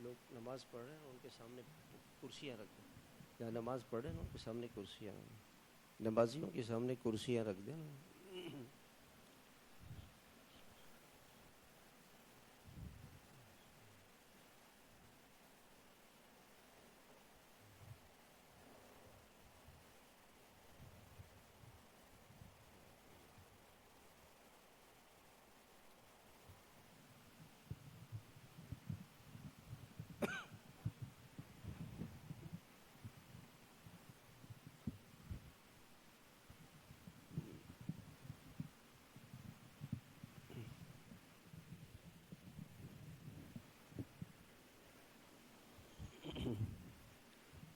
لوگ نماز پڑھ رہے ہیں ان کے سامنے کرسیاں رکھ دیں. جہاں نماز پڑھ رہے ہیں ان کے سامنے کرسیاں، نمازیوں کے سامنے کرسیاں رکھ دیں.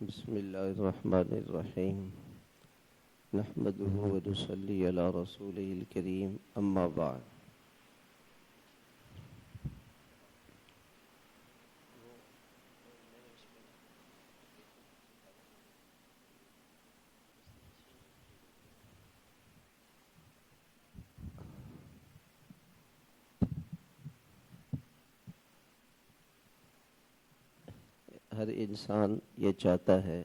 بسم اللہ الرحمن الرحیم نحمده ونصلی علی رسولہ الکریم اما بعد. ہر انسان یہ چاہتا ہے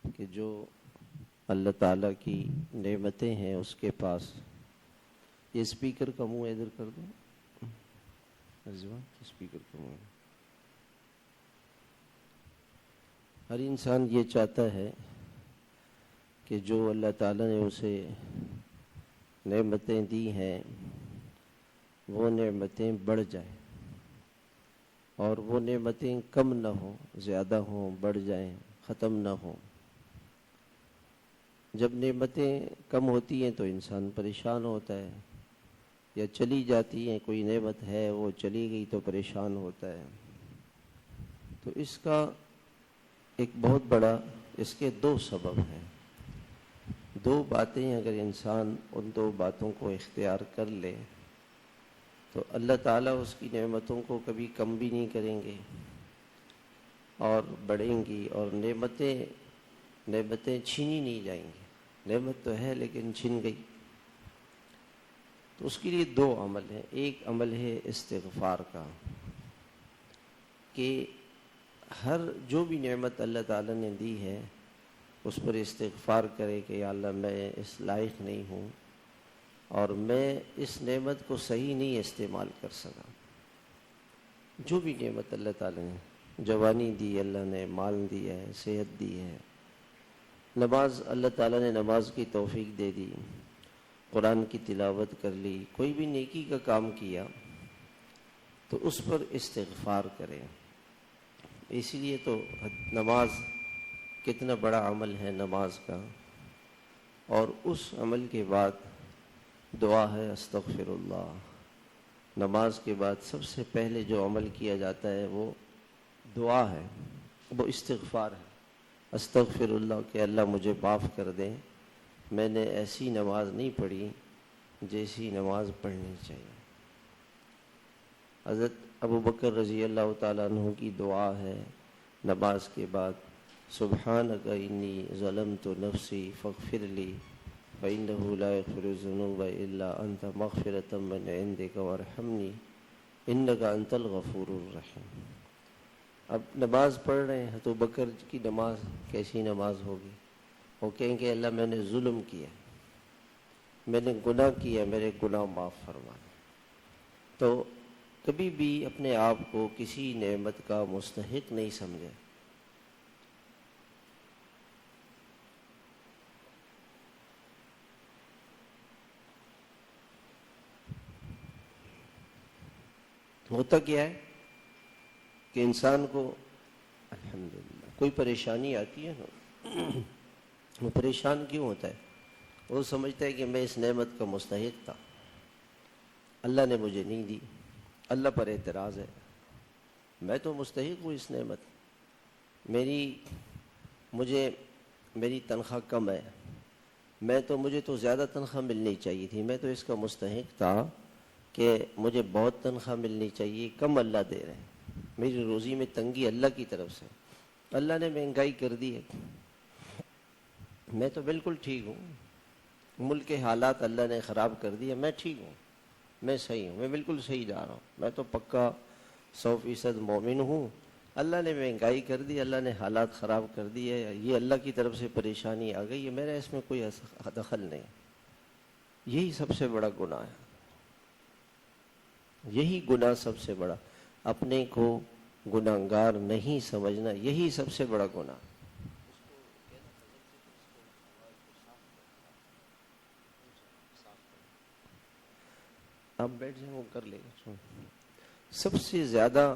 کہ جو اللہ تعالیٰ کی نعمتیں ہیں اس کے پاس. یہ اسپیکر کا منہ ادھر کر دو رضوان، اسپیکر کا منہ. ہر انسان یہ چاہتا ہے کہ جو اللہ تعالیٰ نے اسے نعمتیں دی ہیں وہ نعمتیں بڑھ جائیں، اور وہ نعمتیں کم نہ ہوں، زیادہ ہوں، بڑھ جائیں، ختم نہ ہوں. جب نعمتیں کم ہوتی ہیں تو انسان پریشان ہوتا ہے، یا چلی جاتی ہیں، کوئی نعمت ہے وہ چلی گئی تو پریشان ہوتا ہے. تو اس کا ایک بہت بڑا، اس کے دو سبب ہیں. دو باتیں اگر انسان ان دو باتوں کو اختیار کر لے تو اللہ تعالیٰ اس کی نعمتوں کو کبھی کم بھی نہیں کریں گے اور بڑھیں گی، اور نعمتیں چھینی نہیں جائیں گی. نعمت تو ہے لیکن چھن گئی. تو اس کے لیے دو عمل ہیں. ایک عمل ہے استغفار کا، کہ ہر جو بھی نعمت اللہ تعالیٰ نے دی ہے اس پر استغفار کرے کہ یا اللہ میں اس لائق نہیں ہوں اور میں اس نعمت کو صحیح نہیں استعمال کر سکا. جو بھی نعمت اللہ تعالیٰ نے، جوانی دی اللہ نے، مال دیا ہے، صحت دی ہے، نماز اللہ تعالیٰ نے نماز کی توفیق دے دی، قرآن کی تلاوت کر لی، کوئی بھی نیکی کا کام کیا تو اس پر استغفار کریں. اسی لیے تو نماز کتنا بڑا عمل ہے نماز کا. اور اس عمل کے بعد دعا ہے استغفر اللہ. نماز کے بعد سب سے پہلے جو عمل کیا جاتا ہے وہ دعا ہے، وہ استغفار ہے. استغفر اللہ کہ اللہ مجھے معاف کر دیں، میں نے ایسی نماز نہیں پڑھی جیسی نماز پڑھنی چاہیے. حضرت ابو بکر رضی اللہ تعالیٰ عنہ کی دعا ہے نماز کے بعد، سبحانک انی ظلمت نفسی فاغفر لی فإنہ لا یغفر الذنوب الا انت مغفرۃ من عندک وارحمنی انک انت الغفور الرحیم. اب نماز پڑھ رہے ہیں تو بکر کی نماز کیسی نماز ہوگی؟ وہ کہیں کہ اللہ میں نے ظلم کیا، میں نے گناہ کیا، میرے گناہ معاف فرما. تو کبھی بھی اپنے آپ کو کسی نعمت کا مستحق نہیں سمجھے. ہوتا کیا ہے کہ انسان کو الحمدللہ کوئی پریشانی آتی ہے نا، وہ پریشان کیوں ہوتا ہے؟ وہ سمجھتا ہے کہ میں اس نعمت کا مستحق تھا، اللہ نے مجھے نہیں دی، اللہ پر اعتراض ہے، میں تو مستحق ہوں اس نعمت. میری تنخواہ کم ہے، مجھے تو زیادہ تنخواہ ملنی چاہیے تھی، میں تو اس کا مستحق تھا کہ مجھے بہت تنخواہ ملنی چاہیے، کم اللہ دے رہے ہیں، میری روزی میں تنگی اللہ کی طرف سے، اللہ نے مہنگائی کر دی ہے. میں تو بالکل ٹھیک ہوں، ملک کے حالات اللہ نے خراب کر دیے، میں ٹھیک ہوں، میں صحیح ہوں، میں بالکل صحیح جا رہا ہوں، میں تو پکا 100% مومن ہوں، اللہ نے مہنگائی کر دی، اللہ نے حالات خراب کر دی ہے، یہ اللہ کی طرف سے پریشانی آ گئی ہے، میرا اس میں کوئی دخل نہیں۔ یہی سب سے بڑا گناہ ہے، یہی گناہ سب سے بڑا، اپنے کو گناہگار نہیں سمجھنا، یہی سب سے بڑا گناہ۔ آپ بیٹھ جائیں، وہ کر لے گا۔ سب سے زیادہ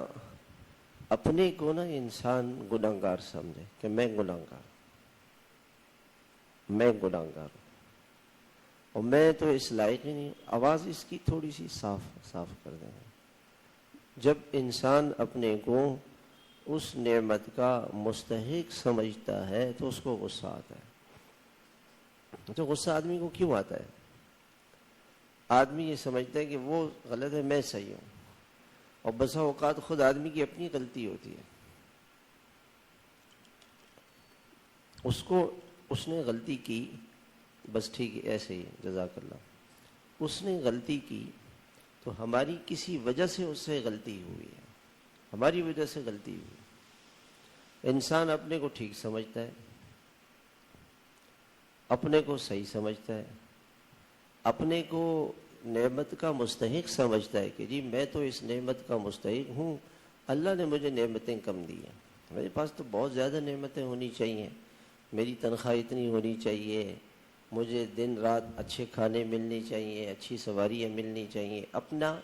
اپنے کو نا انسان گناہگار سمجھے کہ میں گناہگار ہوں اور میں تو اس لائق ہی نہیں۔ آواز اس کی تھوڑی سی صاف کر دیں۔ جب انسان اپنے کو اس نعمت کا مستحق سمجھتا ہے تو اس کو غصہ آتا ہے۔ تو غصہ آدمی کو کیوں آتا ہے؟ آدمی یہ سمجھتا ہے کہ وہ غلط ہے، میں صحیح ہوں، اور بسا اوقات خود آدمی کی اپنی غلطی ہوتی ہے۔ اس نے غلطی کی، بس ٹھیک ہے، ایسے ہی، جزاک اللہ، اس نے غلطی کی تو ہماری کسی وجہ سے اس سے غلطی ہوئی ہے، ہماری وجہ سے غلطی ہوئی۔ انسان اپنے کو ٹھیک سمجھتا ہے، اپنے کو صحیح سمجھتا ہے، اپنے کو نعمت کا مستحق سمجھتا ہے کہ جی میں تو اس نعمت کا مستحق ہوں، اللہ نے مجھے نعمتیں کم دی ہیں، میرے پاس تو بہت زیادہ نعمتیں ہونی چاہیے، میری تنخواہ اتنی ہونی چاہیے، مجھے دن رات اچھے کھانے ملنی چاہیے، اچھی سواریاں ملنی چاہیے۔ اپنا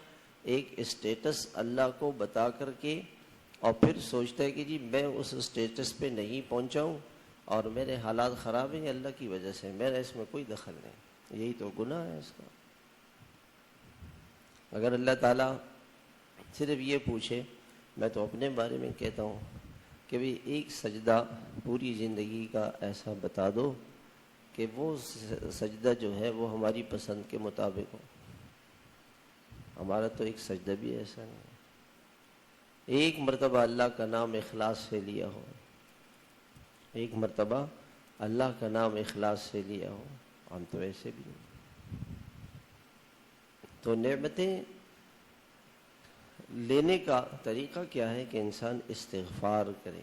ایک اسٹیٹس اللہ کو بتا کر کے، اور پھر سوچتا ہے کہ جی میں اس اسٹیٹس پہ نہیں پہنچا ہوں اور میرے حالات خراب ہیں اللہ کی وجہ سے، میرا اس میں کوئی دخل نہیں۔ یہی تو گناہ ہے اس کا۔ اگر اللہ تعالیٰ صرف یہ پوچھے، میں تو اپنے بارے میں کہتا ہوں کہ بھی ایک سجدہ پوری زندگی کا ایسا بتا دو کہ وہ سجدہ جو ہے وہ ہماری پسند کے مطابق ہو، ہمارا تو ایک سجدہ بھی ایسا نہیں ہے۔ ایک مرتبہ اللہ کا نام اخلاص سے لیا ہو، ایک مرتبہ اللہ کا نام اخلاص سے لیا ہو، ہم تو ایسے بھی نہیں۔ تو نعمتیں لینے کا طریقہ کیا ہے کہ انسان استغفار کرے،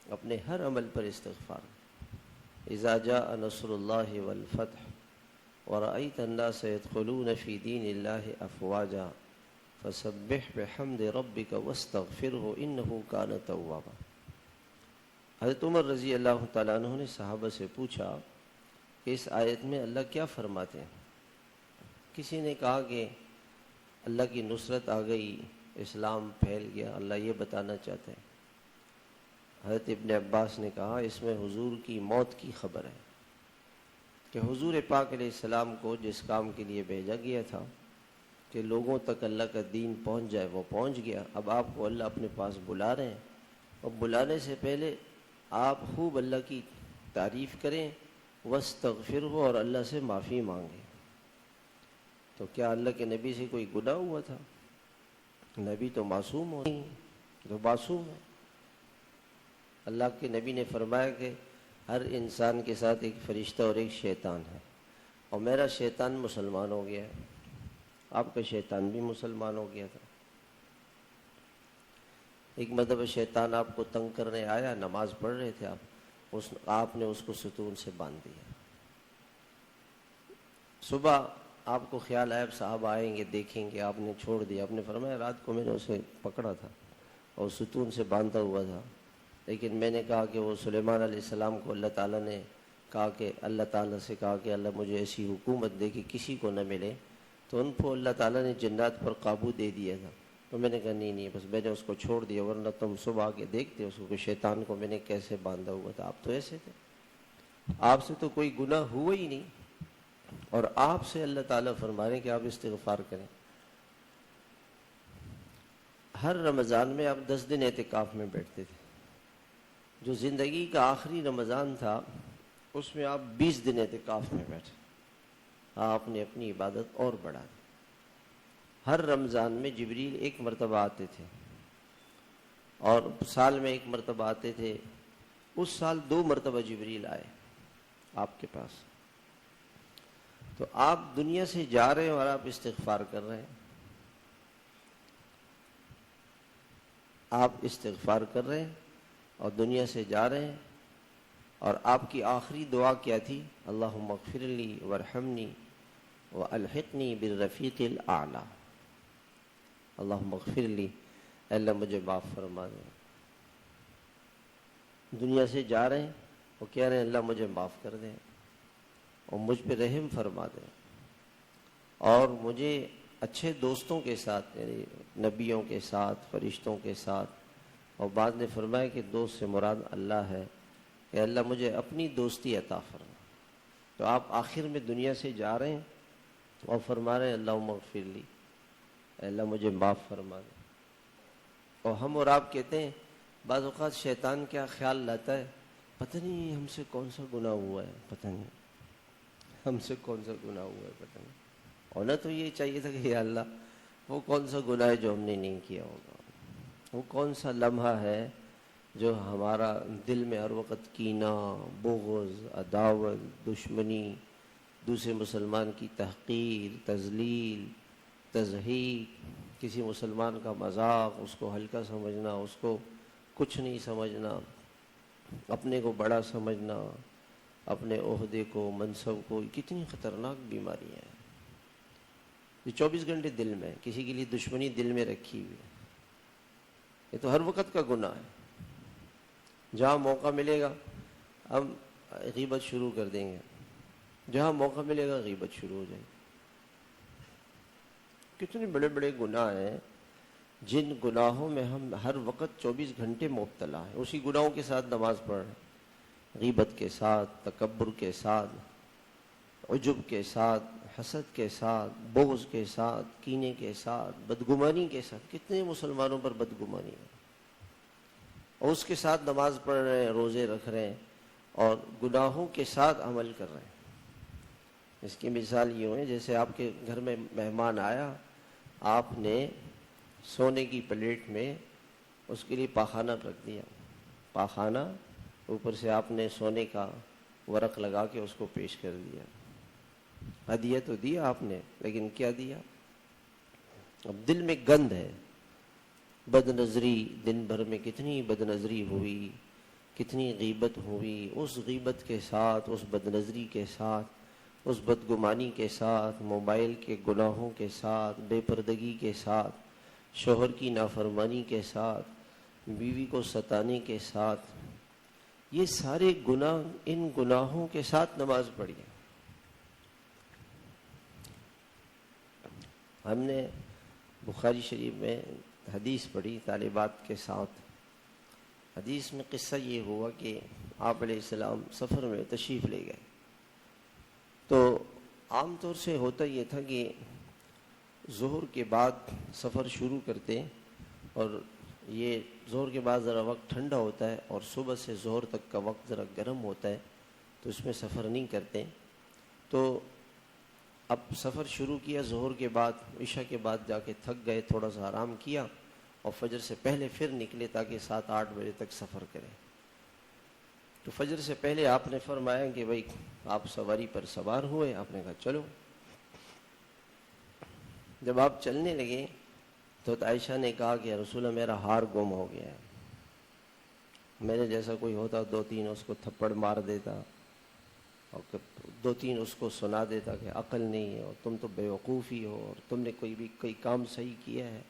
اپنے ہر عمل پر استغفار۔ اذا جاء نصر اللہ والفتح ورأيت الناس يدخلون في دين الله افواجا فسبح بحمد ربك واستغفره انه كان توابا۔ حضرت عمر رضی اللہ تعالیٰ عنہ نے صحابہ سے پوچھا کہ اس آیت میں اللہ کیا فرماتے ہیں؟ کسی نے کہا کہ اللہ کی نصرت آ گئی، اسلام پھیل گیا، اللہ یہ بتانا چاہتے ہیں۔ حضرت ابن عباس نے کہا اس میں حضور کی موت کی خبر ہے، کہ حضور پاک علیہ السلام کو جس کام کے لیے بھیجا گیا تھا کہ لوگوں تک اللہ کا دین پہنچ جائے، وہ پہنچ گیا۔ اب آپ کو اللہ اپنے پاس بلا رہے ہیں، اور بلانے سے پہلے آپ خوب اللہ کی تعریف کریں، واستغفرہ، اور اللہ سے معافی مانگیں۔ تو کیا اللہ کے نبی سے کوئی گناہ ہوا تھا؟ نبی تو معصوم ہو، جو معصوم ہے۔ اللہ کے نبی نے فرمایا کہ ہر انسان کے ساتھ ایک فرشتہ اور ایک شیطان ہے، اور میرا شیطان مسلمان ہو گیا ہے، آپ کا شیطان بھی مسلمان ہو گیا تھا۔ ایک مرتبہ شیطان آپ کو تنگ کرنے آیا، نماز پڑھ رہے تھے آپ نے اس کو ستون سے باندھ دیا۔ صبح آپ کو خیال آیا صاحب آئیں گے دیکھیں گے، آپ نے چھوڑ دیا۔ آپ نے فرمایا رات کو میں نے اسے پکڑا تھا اور ستون سے باندھا ہوا تھا، لیکن میں نے کہا کہ وہ سلیمان علیہ السلام کو اللہ تعالیٰ نے کہا کہ اللہ تعالیٰ سے کہا کہ اللہ مجھے ایسی حکومت دے کہ کسی کو نہ ملے، تو ان کو اللہ تعالیٰ نے جنات پر قابو دے دیا تھا۔ تو میں نے کہا نہیں بس میں نے اس کو چھوڑ دیا، ورنہ تم صبح آ کے دیکھتے اس کو، شیطان کو میں نے کیسے باندھا ہوا تھا۔ آپ تو ایسے تھے، آپ سے تو کوئی گناہ ہوا ہی نہیں، اور آپ سے اللہ تعالیٰ فرما رہے ہیں کہ آپ استغفار کریں۔ ہر رمضان میں آپ 10 دن اعتکاف میں بیٹھتے تھے، جو زندگی کا آخری رمضان تھا اس میں آپ 20 دن اعتکاف میں بیٹھے، آپ نے اپنی عبادت اور بڑھا دی۔ ہر رمضان میں جبریل 1 مرتبہ آتے تھے، اور سال میں 1 مرتبہ آتے تھے۔ اس سال 2 مرتبہ جبریل آئے آپ کے پاس۔ تو آپ دنیا سے جا رہے ہیں اور آپ استغفار کر رہے ہیں۔ آپ استغفار کر رہے ہیں اور دنیا سے جا رہے ہیں، اور آپ کی آخری دعا کیا تھی؟ اللہم اغفر لی وارحمنی والحقنی بالرفیق الاعلی. اللہم اغفر لی، اے اللہ مجھے معاف فرما دے. دنیا سے جا رہے ہیں وہ کہہ رہے ہیں اللہ مجھے معاف کر دیں اور مجھ پہ رحم فرما دیں، اور مجھے اچھے دوستوں کے ساتھ، یعنی نبیوں کے ساتھ، فرشتوں کے ساتھ، اور بعد نے فرمایا کہ دوست سے مراد اللہ ہے، کہ اللہ مجھے اپنی دوستی عطا فرما. تو آپ آخر میں دنیا سے جا رہے ہیں اور فرما رہے ہیں اللہم اغفر لی، اے اللہ مجھے معاف فرما دے. اور ہم اور آپ کہتے ہیں بعض اوقات شیطان کیا خیال لاتا ہے، پتہ نہیں ہم سے کون سا گناہ ہوا ہے، پتہ نہیں ہم سے کون سا گناہ ہوا ہے، پتہ نہیں. ہونا تو یہ چاہیے تھا کہ یا اللہ وہ کون سا گناہ ہے جو ہم نے نہیں کیا ہوگا، وہ کون سا لمحہ ہے جو ہمارا دل میں ہر وقت کینہ، بغض، عداوت، دشمنی، دوسرے مسلمان کی تحقیر، تذلیل، تضحیک، کسی مسلمان کا مذاق، اس کو ہلکا سمجھنا، اس کو کچھ نہیں سمجھنا، اپنے کو بڑا سمجھنا، اپنے عہدے کو، منصب کو. کتنی خطرناک بیماریاں ہیں یہ 24 گھنٹے دل میں، کسی کے لیے دشمنی دل میں رکھی ہوئی ہے. یہ تو ہر وقت کا گناہ ہے. جہاں موقع ملے گا ہم غیبت شروع کر دیں گے، جہاں موقع ملے گا غیبت شروع ہو جائے گی. کتنے بڑے بڑے گناہ ہیں جن گناہوں میں ہم ہر وقت 24 گھنٹے مبتلا ہیں. اسی گناہوں کے ساتھ نماز پڑھ رہے ہیں، غیبت کے ساتھ، تکبر کے ساتھ، عجب کے ساتھ، حسد کے ساتھ، بغض کے ساتھ، کینے کے ساتھ، بدگمانی کے ساتھ. کتنے مسلمانوں پر بدگمانی ہے، اور اس کے ساتھ نماز پڑھ رہے ہیں، روزے رکھ رہے ہیں، اور گناہوں کے ساتھ عمل کر رہے ہیں. اس کی مثال یہ ہے جیسے آپ کے گھر میں مہمان آیا، آپ نے سونے کی پلیٹ میں اس کے لیے پاخانہ رکھ دیا، پاخانہ اوپر سے آپ نے سونے کا ورق لگا کے اس کو پیش کر دیا. ہدیہ تو دیا آپ نے، لیکن کیا دیا؟ اب دل میں گند ہے، بد نظری. دن بھر میں کتنی بد نظری ہوئی، کتنی غیبت ہوئی. اس غیبت کے ساتھ، اس بد نظری کے ساتھ، اس بدگمانی کے ساتھ، موبائل کے گناہوں کے ساتھ، بے پردگی کے ساتھ، شوہر کی نافرمانی کے ساتھ، بیوی کو ستانے کے ساتھ، یہ سارے گناہ، ان گناہوں کے ساتھ نماز پڑھی. ہم نے بخاری شریف میں حدیث پڑھی طالبات کے ساتھ. حدیث میں قصہ یہ ہوا کہ آپ علیہ السلام سفر میں تشریف لے گئے. تو عام طور سے ہوتا یہ تھا کہ ظہر کے بعد سفر شروع کرتے، اور یہ ظہر کے بعد ذرا وقت ٹھنڈا ہوتا ہے اور صبح سے ظہر تک کا وقت ذرا گرم ہوتا ہے، تو اس میں سفر نہیں کرتے. تو اب سفر شروع کیا ظہر کے بعد، عشاء کے بعد جا کے تھک گئے، تھوڑا سا آرام کیا اور فجر سے پہلے پھر نکلے تاکہ 7-8 بجے تک سفر کریں. تو فجر سے پہلے آپ نے فرمایا کہ بھائی آپ سواری پر سوار ہوئے، آپ نے کہا چلو. جب آپ چلنے لگے تو عائشہ نے کہا کہ رسول اللہ میرا ہار گم ہو گیا ہے. میرے جیسا کوئی ہوتا 2-3 اس کو تھپڑ مار دیتا اور 2-3 اس کو سنا دیتا کہ عقل نہیں ہے اور تم تو بیوقوف ہی ہو اور تم نے کوئی کام صحیح کیا ہے.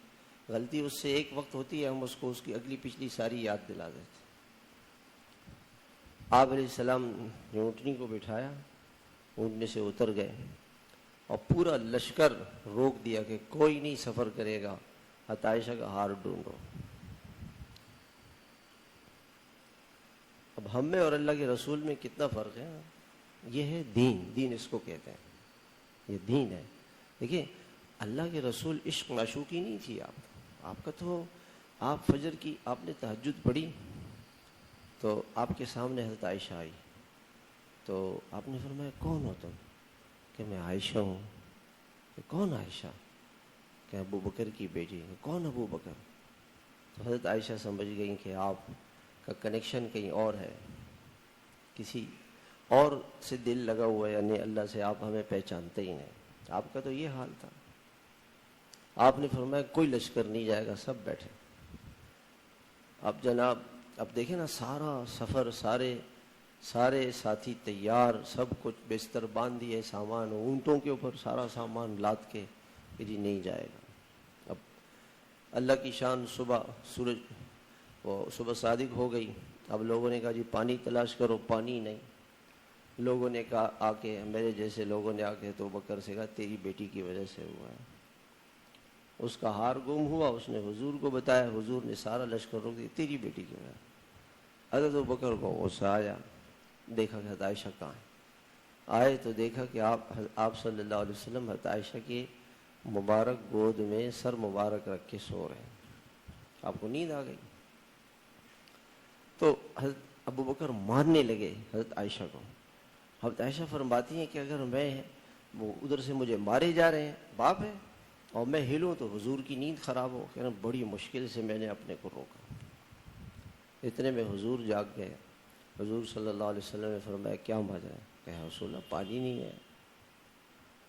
غلطی اس سے ایک وقت ہوتی ہے، ہم اس کو اس کی اگلی پچھلی ساری یاد دلا دیتے. آپ علیہ السلام نے اونٹنی کو بٹھایا، اونٹنے سے اتر گئے اور پورا لشکر روک دیا کہ کوئی نہیں سفر کرے گا، عائشہ کا ہار ڈھونڈو. اب ہم میں اور اللہ کے رسول میں کتنا فرق ہے. یہ ہے دین، دین اس کو کہتے ہیں، یہ دین ہے. دیکھیں اللہ کے رسول عشق معشوقی نہیں تھی آپ کا. تو آپ فجر کی آپ نے تہجد پڑھی تو آپ کے سامنے حضرت عائشہ آئی، تو آپ نے فرمایا کون ہو تم؟ کہ میں عائشہ ہوں. کہ کون عائشہ؟ کہ ابو بکر کی بیٹی. کون ابو بکر؟ تو حضرت عائشہ سمجھ گئی کہ آپ کا کنیکشن کہیں اور ہے، کسی اور سے دل لگا ہوا ہے، یعنی اللہ سے آپ ہمیں پہچانتے ہی نہیں. آپ کا تو یہ حال تھا. آپ نے فرمایا کوئی لشکر نہیں جائے گا، سب بیٹھے. اب جناب اب دیکھیں نا سارا سفر، سارے ساتھی تیار، سب کچھ بستر باندھ دیے، سامان اونٹوں کے اوپر سارا سامان لاد کے کہ جی نہیں جائے گا۔ اب اللہ کی شان، صبح صادق ہو گئی۔ اب لوگوں نے کہا جی پانی تلاش کرو، پانی نہیں۔ لوگوں نے کہا آ کے، میرے جیسے لوگوں نے آ کے تو بکر سے کہا تیری بیٹی کی وجہ سے ہوا ہے۔ اس کا ہار گم ہوا، اس نے حضور کو بتایا، حضور نے سارا لشکر روک دیا، تیری بیٹی کی وجہ سے۔ حضرت ابوبکر کو غصہ آیا، دیکھا کہ حضرت عائشہ کہاں ہے۔ آئے تو دیکھا کہ آپ صلی اللہ علیہ وسلم حضرت عائشہ کی مبارک گود میں سر مبارک رکھ کے سو رہے ہیں۔ آپ کو نیند آ گئی تو حضرت ابوبکر مارنے لگے حضرت عائشہ کو۔ حضرت عائشہ فرماتی ہیں کہ اگر وہ ادھر سے مجھے مارے جا رہے ہیں، باپ ہے، اور میں ہلوں تو حضور کی نیند خراب ہو، کہ بڑی مشکل سے میں نے اپنے کو روکا۔ اتنے میں حضور جاگ گئے۔ حضور صلی اللہ علیہ وسلم نے فرمایا کیا وجہ ہے؟ کہ رسول اللہ پانی نہیں ہے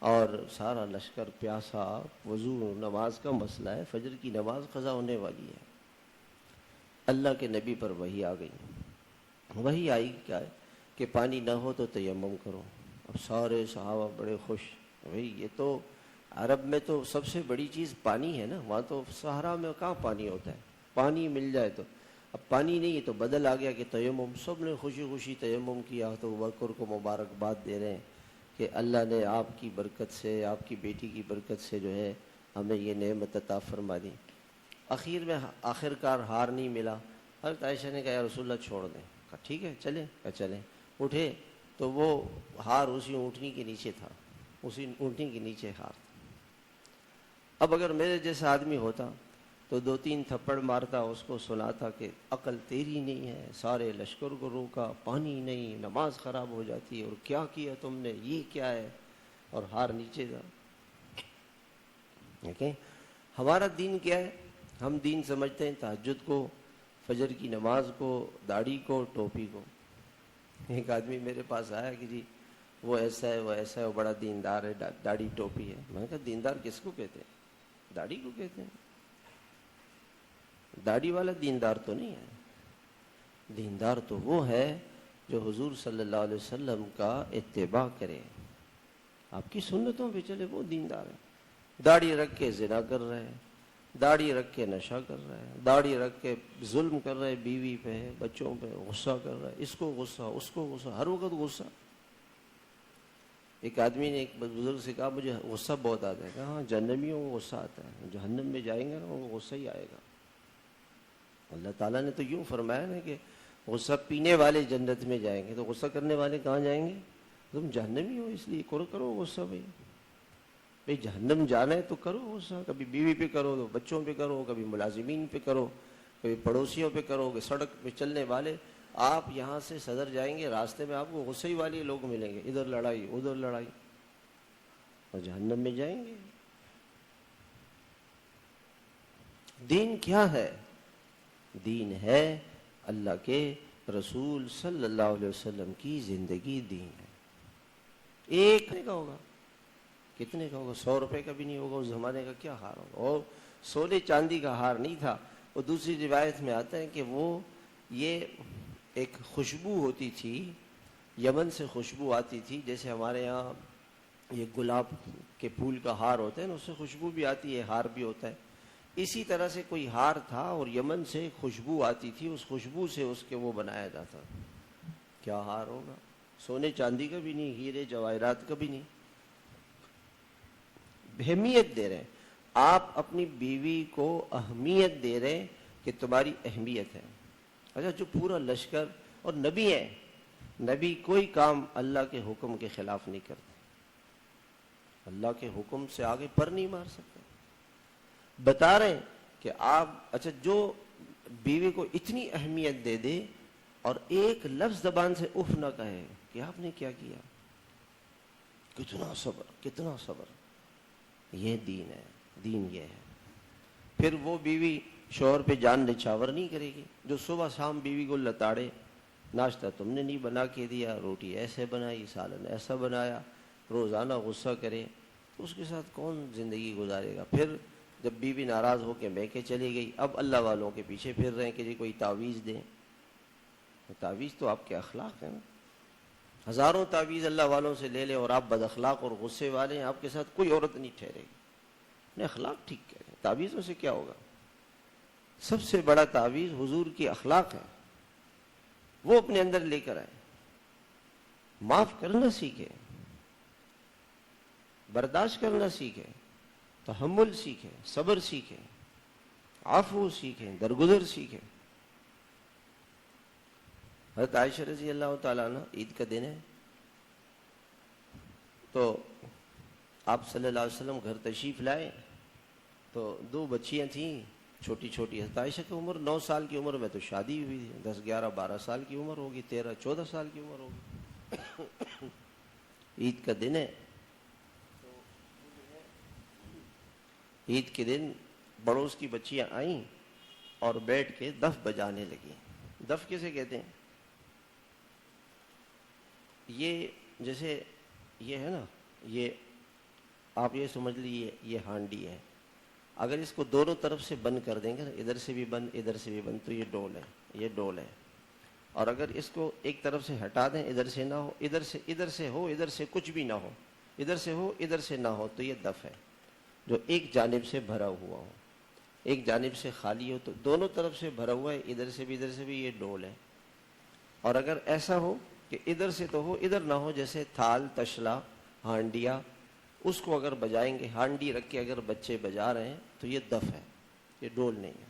اور سارا لشکر پیاسا، وضو نماز کا مسئلہ ہے، فجر کی نماز قضا ہونے والی ہے۔ اللہ کے نبی پر وحی آ گئی۔ وحی آئی کیا ہے کہ پانی نہ ہو تو تیمم کرو۔ اب سارے صحابہ بڑے خوش، بھئی یہ تو عرب میں تو سب سے بڑی چیز پانی ہے نا، وہاں تو صحرا میں کہاں پانی ہوتا ہے، پانی مل جائے تو۔ اب پانی نہیں ہے تو بدل آ گیا کہ تیمم۔ سب نے خوشی خوشی تیمم کیا، تو بکر کو مبارکباد دے رہے ہیں کہ اللہ نے آپ کی برکت سے، آپ کی بیٹی کی برکت سے جو ہے ہمیں یہ نعمت عطا فرما دی۔ آخر کار ہار نہیں ملا۔ حضرت عائشہ نے کہا یا رسول اللہ چھوڑ دیں۔ کہا ٹھیک ہے چلیں۔ کہا چلیں۔ اٹھے تو وہ ہار اسی اونٹنی کے نیچے تھا، اسی اونٹنی کے نیچے ہار تھا۔ اب اگر میرے جیسا آدمی ہوتا تو 2-3 تھپڑ مارتا، اس کو سناتا کہ عقل تیری نہیں ہے، سارے لشکر کو روکا، پانی نہیں، نماز خراب ہو جاتی ہے، اور کیا کیا تم نے، یہ کیا ہے، اور ہار نیچے تھا۔ دیکھیں ہمارا دین کیا ہے، ہم دین سمجھتے ہیں تہجد کو، فجر کی نماز کو، داڑھی کو، ٹوپی کو۔ ایک آدمی میرے پاس آیا کہ جی وہ ایسا ہے، وہ ایسا ہے، وہ بڑا دیندار ہے، داڑھی ٹوپی ہے۔ میں نے کہا دیندار کس کو کہتے ہیں؟ داڑھی کو کہتے ہیں۔ داڑھی والا دیندار تو نہیں ہے۔ دیندار تو وہ ہے جو حضور صلی اللہ علیہ وسلم کا اتباع کرے، آپ کی سنتوں پہ چلے، وہ دیندار ہے۔ داڑھی رکھ کے زنا کر رہے ہیں، داڑھی رکھ کے نشہ کر رہے ہیں، داڑھی رکھ کے ظلم کر رہے ہیں، بیوی پہ، بچوں پہ، غصہ کر رہے ہیں، اس کو غصہ، اس کو غصہ، ہر وقت غصہ۔ ایک آدمی نے ایک بزرگ سے کہا مجھے غصہ بہت آتا ہے۔ کہا ہاں جہنمیوں کو غصہ آتا ہے، جہنم میں جائیں گے نا وہ غصہ ہی آئے گا۔ اللہ تعالیٰ نے تو یوں فرمایا نا کہ غصہ پینے والے جنت میں جائیں گے، تو غصہ کرنے والے کہاں جائیں گے؟ تم جہنمی ہو، اس لیے کرو غصہ۔ بھئی جہنم جانا ہے تو کرو غصہ، کبھی بیوی پہ کرو تو بچوں پہ کرو، کبھی ملازمین پہ کرو، کبھی پڑوسیوں پہ کرو، کہ سڑک پہ چلنے والے، آپ یہاں سے صدر جائیں گے، راستے میں آپ کو غصے ہی والے لوگ ملیں گے، ادھر لڑائی ادھر لڑائی، اور جہنم میں جائیں گے۔ دین کیا ہے؟ دین ہے اللہ کے رسول صلی اللہ علیہ وسلم کی زندگی، دین ہے۔ ایک کا ہوگا، کتنے کا ہوگا؟ 100 روپے کا بھی نہیں ہوگا۔ اس زمانے کا کیا ہار ہوگا؟ اور سونے چاندی کا ہار نہیں تھا۔ وہ دوسری روایت میں آتا ہے کہ وہ یہ ایک خوشبو ہوتی تھی، یمن سے خوشبو آتی تھی، جیسے ہمارے ہاں یہ گلاب کے پھول کا ہار ہوتا ہے نا، اس سے خوشبو بھی آتی ہے، ہار بھی ہوتا ہے۔ اسی طرح سے کوئی ہار تھا اور یمن سے خوشبو آتی تھی، اس خوشبو سے اس کے وہ بنایا جاتا۔ کیا ہار ہوگا؟ سونے چاندی کا بھی نہیں، ہیرے جواہرات کا بھی نہیں۔ اہمیت دے رہے ہیں آپ، اپنی بیوی کو اہمیت دے رہے ہیں کہ تمہاری اہمیت ہے۔ اچھا جو پورا لشکر، اور نبی ہیں، نبی کوئی کام اللہ کے حکم کے خلاف نہیں کرتے، اللہ کے حکم سے آگے پر نہیں مار سکتے۔ بتا رہے ہیں کہ آپ، اچھا جو بیوی کو اتنی اہمیت دے دے اور ایک لفظ زبان سے اف نہ کہے کہ آپ نے کیا کیا، کتنا صبر، کتنا صبر۔ یہ دین ہے، دین یہ ہے۔ پھر وہ بیوی شوہر پہ جان نچھاور نہیں کرے گی، جو صبح شام بیوی کو لتاڑے، ناشتہ تم نے نہیں بنا کے دیا، روٹی ایسے بنائی، سالن ایسا بنایا، روزانہ غصہ کرے، تو اس کے ساتھ کون زندگی گزارے گا؟ پھر جب بیوی ناراض ہو کے میکے چلی گئی، اب اللہ والوں کے پیچھے پھر رہے ہیں کہ جی کوئی تعویذ دیں. تعویذ تو آپ کے اخلاق ہیں نا. ہزاروں تعویذ اللہ والوں سے لے لیں اور آپ بد اخلاق اور غصے والے ہیں، آپ کے ساتھ کوئی عورت نہیں ٹھہرے گی. اپنے اخلاق ٹھیک کریں، تعویذوں سے کیا ہوگا؟ سب سے بڑا تعویذ حضور کی اخلاق ہے، وہ اپنے اندر لے کر آئے. معاف کرنا سیکھیں، برداشت کرنا سیکھیں، تحمل سیکھیں، صبر سیکھیں، عفو سیکھیں، درگزر سیکھیں. حضرت عائشہ رضی اللہ تعالیٰ عنہ، عید کا دن ہے تو آپ صلی اللہ علیہ وسلم گھر تشریف لائے تو 2 بچیاں تھیں چھوٹی چھوٹی. حضرت عائشہ کی عمر 9 سال کی عمر میں تو شادی ہوئی تھی، 10 11 12 سال کی عمر ہوگی، 13 14 سال کی عمر ہوگی. عید کا دن ہے، عید کے دن پڑوس کی بچیاں آئیں اور بیٹھ کے دف بجانے لگیں. دف کسے کہتے ہیں؟ یہ جیسے یہ ہے نا، یہ آپ یہ سمجھ لیجیے یہ ہانڈی ہے، اگر اس کو دونوں طرف سے بند کر دیں گے نا، ادھر سے بھی بند ادھر سے بھی بند، تو یہ ڈول ہے، یہ ڈول ہے. اور اگر اس کو ایک طرف سے ہٹا دیں، ادھر سے نہ ہو، ادھر سے ہو، ادھر سے کچھ بھی نہ ہو، ادھر سے ہو ادھر سے نہ ہو، تو یہ دف ہے جو ایک جانب سے بھرا ہوا ہو. ایک جانب سے خالی ہو تو دونوں طرف سے بھرا ہوا ہے، ادھر سے بھی یہ ڈول ہے. اور اگر ایسا ہو کہ ادھر سے تو ہو ادھر نہ ہو، جیسے تھال، تشلا، ہانڈیا، اس کو اگر بجائیں گے، ہانڈی رکھ کے اگر بچے بجا رہے ہیں تو یہ دف ہے، یہ ڈول نہیں ہے.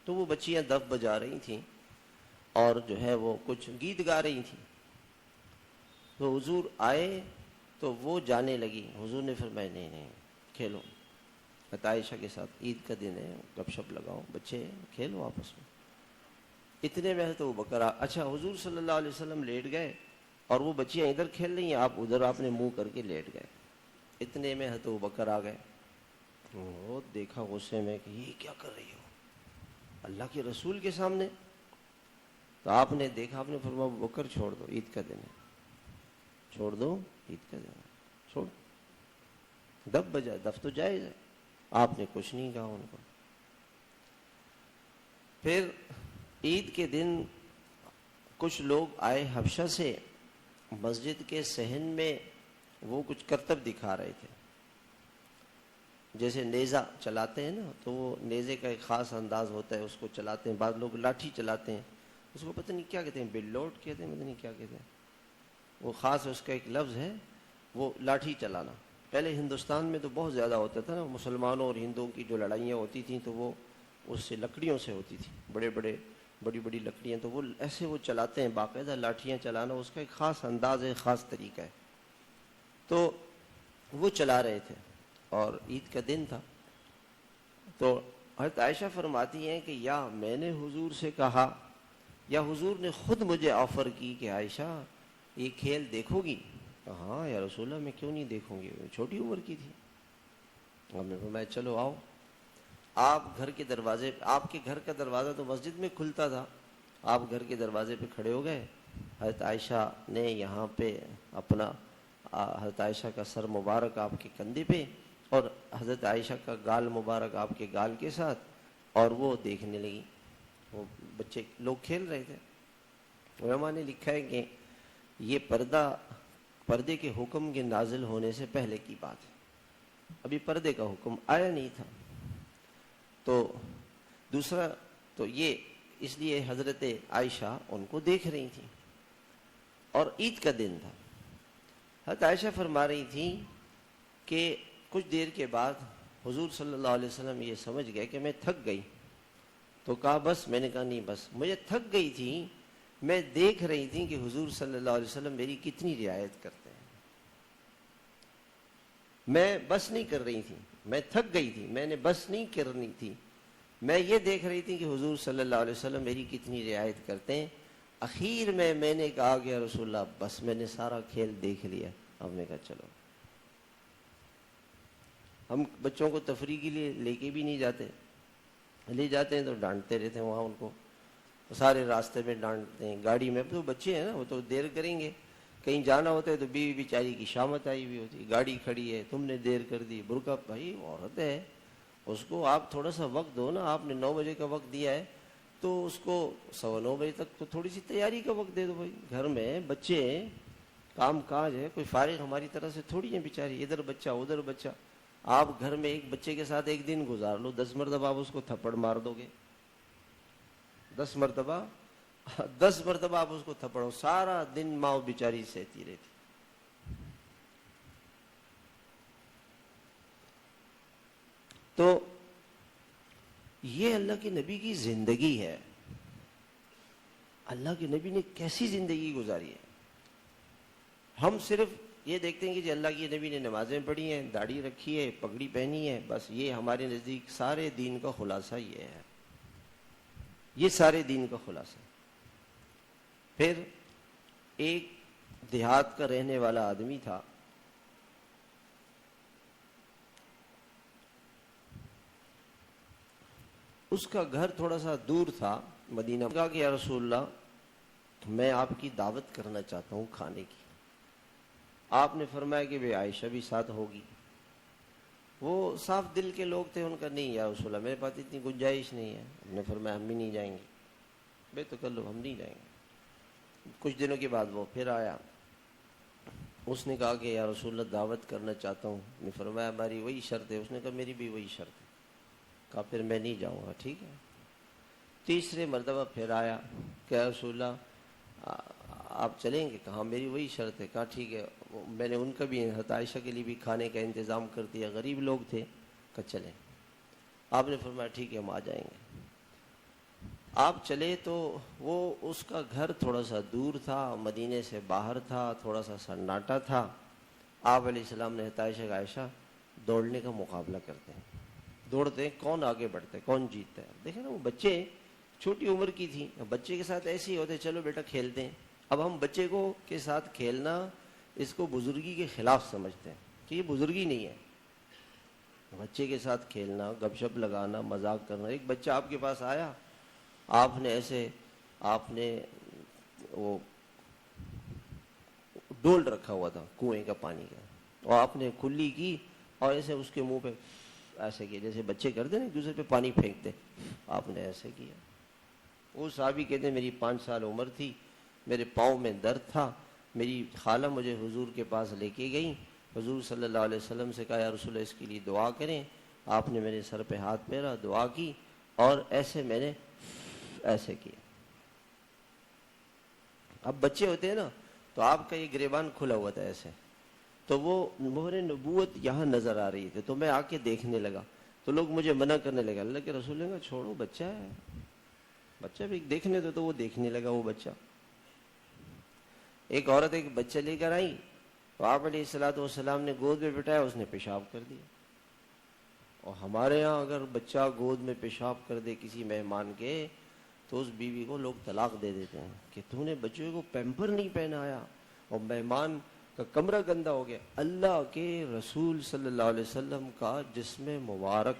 تو وہ بچیاں دف بجا رہی تھیں اور جو ہے وہ کچھ گیت گا رہی تھیں. تو حضور آئے تو وہ جانے لگی. حضور نے فرمایا نہیں کھیلو، عائشہ کے ساتھ عید کا دن ہے، گپ شپ لگاؤ، بچے کھیلو آپس میں. اتنے میں تو وہ بکرا، اچھا حضور صلی اللہ علیہ وسلم لیٹ گئے اور وہ بچیاں ادھر کھیل رہی ہیں، آپ ادھر، آپ نے منہ کر کے لیٹ گئے. اتنے میں تو وہ بکر آ گئے. وہ دیکھا غصے میں کہ یہ کیا کر رہی ہو اللہ کے رسول کے سامنے. تو آپ نے دیکھا، آپ نے فرمایا بکر چھوڑ دو، عید کا دن ہے، چھوڑ دو، عید کا دن ہے، چھوڑ. دف بجائے، دف تو جائز ہے. آپ نے کچھ نہیں کہا ان کو. پھر عید کے دن کچھ لوگ آئے حبشہ سے، مسجد کے صحن میں وہ کچھ کرتب دکھا رہے تھے. جیسے نیزہ چلاتے ہیں نا، تو وہ نیزے کا ایک خاص انداز ہوتا ہے، اس کو چلاتے ہیں. بعض لوگ لاٹھی چلاتے ہیں، اس کو پتہ نہیں کیا کہتے ہیں، بلوٹ کہتے ہیں، پتہ نہیں کیا کہتے ہیں. وہ خاص اس کا ایک لفظ ہے، وہ لاٹھی چلانا. پہلے ہندوستان میں تو بہت زیادہ ہوتا تھا نا، مسلمانوں اور ہندوؤں کی جو لڑائیاں ہوتی تھیں تو وہ اس سے لکڑیوں سے ہوتی تھی، بڑی بڑی لکڑیاں، تو وہ ایسے وہ چلاتے ہیں، باقاعدہ لاٹھیاں چلانا اس کا ایک خاص انداز ہے، خاص طریقہ ہے. تو وہ چلا رہے تھے اور عید کا دن تھا. تو حضرت عائشہ فرماتی ہیں کہ یا میں نے حضور سے کہا یا حضور نے خود مجھے آفر کی کہ عائشہ یہ کھیل دیکھو گی؟ ہاں یا رسول اللہ میں کیوں نہیں دیکھوں گی، چھوٹی عمر کی تھی. ہم نے فرمایا چلو آؤ. آپ گھر کے دروازے، آپ کے گھر کا دروازہ تو مسجد میں کھلتا تھا، آپ گھر کے دروازے پہ کھڑے ہو گئے. حضرت عائشہ نے یہاں پہ اپنا، حضرت عائشہ کا سر مبارک آپ کے کندھے پہ اور حضرت عائشہ کا گال مبارک آپ کے گال کے ساتھ، اور وہ دیکھنے لگی. وہ بچے لوگ کھیل رہے تھے. علماء نے لکھا ہے کہ یہ پردے کے حکم کے نازل ہونے سے پہلے کی بات ہے، ابھی پردے کا حکم آیا نہیں تھا. تو دوسرا تو یہ اس لیے حضرت عائشہ ان کو دیکھ رہی تھی اور عید کا دن تھا. حضرت عائشہ فرما رہی تھی کہ کچھ دیر کے بعد حضور صلی اللہ علیہ وسلم یہ سمجھ گئے کہ میں تھک گئی. تو کہا بس. میں نے کہا نہیں بس، مجھے تھک گئی تھی، میں دیکھ رہی تھی کہ حضور صلی اللہ علیہ وسلم میری کتنی رعایت کرتے ہیں. میں بس نہیں کر رہی تھی، میں تھک گئی تھی، میں نے بس نہیں کرنی تھی، میں یہ دیکھ رہی تھی کہ حضور صلی اللہ علیہ وسلم میری کتنی رعایت کرتے ہیں. اخیر میں نے کہا کہ رسول اللہ بس میں نے سارا کھیل دیکھ لیا. ہم نے کہا چلو. ہم بچوں کو تفریح کے لیے لے کے بھی نہیں جاتے، لے جاتے ہیں تو ڈانٹتے رہتے ہیں وہاں ان کو، سارے راستے میں ڈانٹتے ہیں. گاڑی میں تو بچے ہیں نا، وہ تو دیر کریں گے. کہیں جانا ہوتا ہے تو بیوی بیچاری کی شامت آئی ہوئی ہوتی ہے، گاڑی کھڑی ہے، تم نے دیر کر دی، برقع، بھائی عورت ہے، اس کو آپ تھوڑا سا وقت دو نا. آپ نے 9 بجے کا وقت دیا ہے تو اس کو 9:15 بجے تک تو تھوڑی سی تیاری کا وقت دے دو بھائی. گھر میں بچے کام کاج ہے, کوئی فارغ ہماری طرح سے تھوڑی ہے بیچاری, ادھر بچہ ادھر بچہ. آپ گھر میں ایک بچے کے ساتھ ایک دن گزار لو, 10 مرتبہ آپ اس کو تھپڑ مار دو گے, 10 مرتبہ آپ اس کو تھپڑو, سارا دن ماں بیچاری سہتی رہتی. تو یہ اللہ کے نبی کی زندگی ہے. اللہ کے نبی نے کیسی زندگی گزاری ہے. ہم صرف یہ دیکھتے ہیں کہ جی اللہ کے نبی نے نمازیں پڑھی ہیں, داڑھی رکھی ہے, پگڑی پہنی ہے, بس یہ ہمارے نزدیک سارے دین کا خلاصہ یہ ہے. یہ سارے دین کا خلاصہ. پھر ایک دیہات کا رہنے والا آدمی تھا, اس کا گھر تھوڑا سا دور تھا مدینہ. کہا کہ یا رسول اللہ میں آپ کی دعوت کرنا چاہتا ہوں کھانے کی. آپ نے فرمایا کہ بھئی عائشہ بھی ساتھ ہوگی. وہ صاف دل کے لوگ تھے, ان کا نہیں یا رسول اللہ میرے پاس اتنی گنجائش نہیں ہے. ہم نے فرمایا ہم بھی نہیں جائیں گے. بے تو کر لو, ہم نہیں جائیں گے. کچھ دنوں کے بعد وہ پھر آیا, اس نے کہا کہ یا رسول اللہ دعوت کرنا چاہتا ہوں. نے فرمایا ہماری وہی شرط ہے. اس نے کہا میری بھی وہی شرط ہے. کہا پھر میں نہیں جاؤں گا. ٹھیک ہے. تیسرے مرتبہ پھر آیا کہ یا رسول اللہ آپ چلیں گے؟ کہا میری وہی شرط ہے. کہا ٹھیک ہے. میں نے ان کا بھی حضرت عائشہ کے لیے بھی کھانے کا انتظام کر دیا, غریب لوگ تھے. کہا چلیں. آپ نے فرمایا ٹھیک ہے ہم آ جائیں گے. آپ چلے تو وہ اس کا گھر تھوڑا سا دور تھا, مدینے سے باہر تھا, تھوڑا سا سناٹا تھا. آپ علیہ السلام نے حضرت عائشہ دوڑنے کا مقابلہ کرتے ہیں, دوڑتے ہیں کون آگے بڑھتا ہے, کون جیتتا ہے. دیکھیں نا وہ بچے چھوٹی عمر کی تھی, بچے کے ساتھ ایسے ہی ہوتے چلو بیٹا کھیلتے ہیں. اب ہم بچے کو کے ساتھ کھیلنا اس کو بزرگی کے خلاف سمجھتے ہیں کہ یہ بزرگی نہیں ہے. بچے کے ساتھ کھیلنا, گپ شپ لگانا, مذاق کرنا. ایک بچہ آپ کے پاس آیا, آپ نے وہ ڈول رکھا ہوا تھا کنویں کا پانی کا, اور آپ نے کھلی کی اور ایسے اس کے منہ پہ ایسے کیا جیسے بچے کرتے نا ایک دوسرے پہ پانی پھینکتے. آپ نے ایسے کیا. وہ صحابی کہتے ہیں میری 5 سال عمر تھی, میرے پاؤں میں درد تھا, میری خالہ مجھے حضور کے پاس لے کے گئیں. حضور صلی اللہ علیہ وسلم سے کہا یا رسول اللہ اس کے لیے دعا کریں. آپ نے میرے سر پہ ہاتھ پھیرا, دعا کی, اور ایسے میں نے ایسے کیا. اب بچے ہوتے ہیں نا تو آپ کا یہ گریبان کھلا ہوا تھا ایسے, تو وہ مہر نبوت یہاں نظر آ رہی تھی. تو میں آ کے دیکھنے لگا تو لوگ مجھے منع کرنے لگا. اللہ کے رسول نے چھوڑو بچہ ہے, بچہ بھی دیکھنے دو. تو وہ دیکھنے لگا وہ بچہ. ایک عورت ایک بچہ لے کر آئی تو آپ علیہ الصلوۃ والسلام نے گود میں بٹھایا, اس نے پیشاب کر دیا. اور ہمارے یہاں اگر بچہ گود میں پیشاب کر دے کسی مہمان کے تو اس بیوی کو لوگ طلاق دے دیتے ہیں کہ تو نے بچے کو پیمپر نہیں پہنایا اور مہمان کا کمرہ گندا ہو گیا. اللہ کے رسول صلی اللہ علیہ وسلم کا جسم مبارک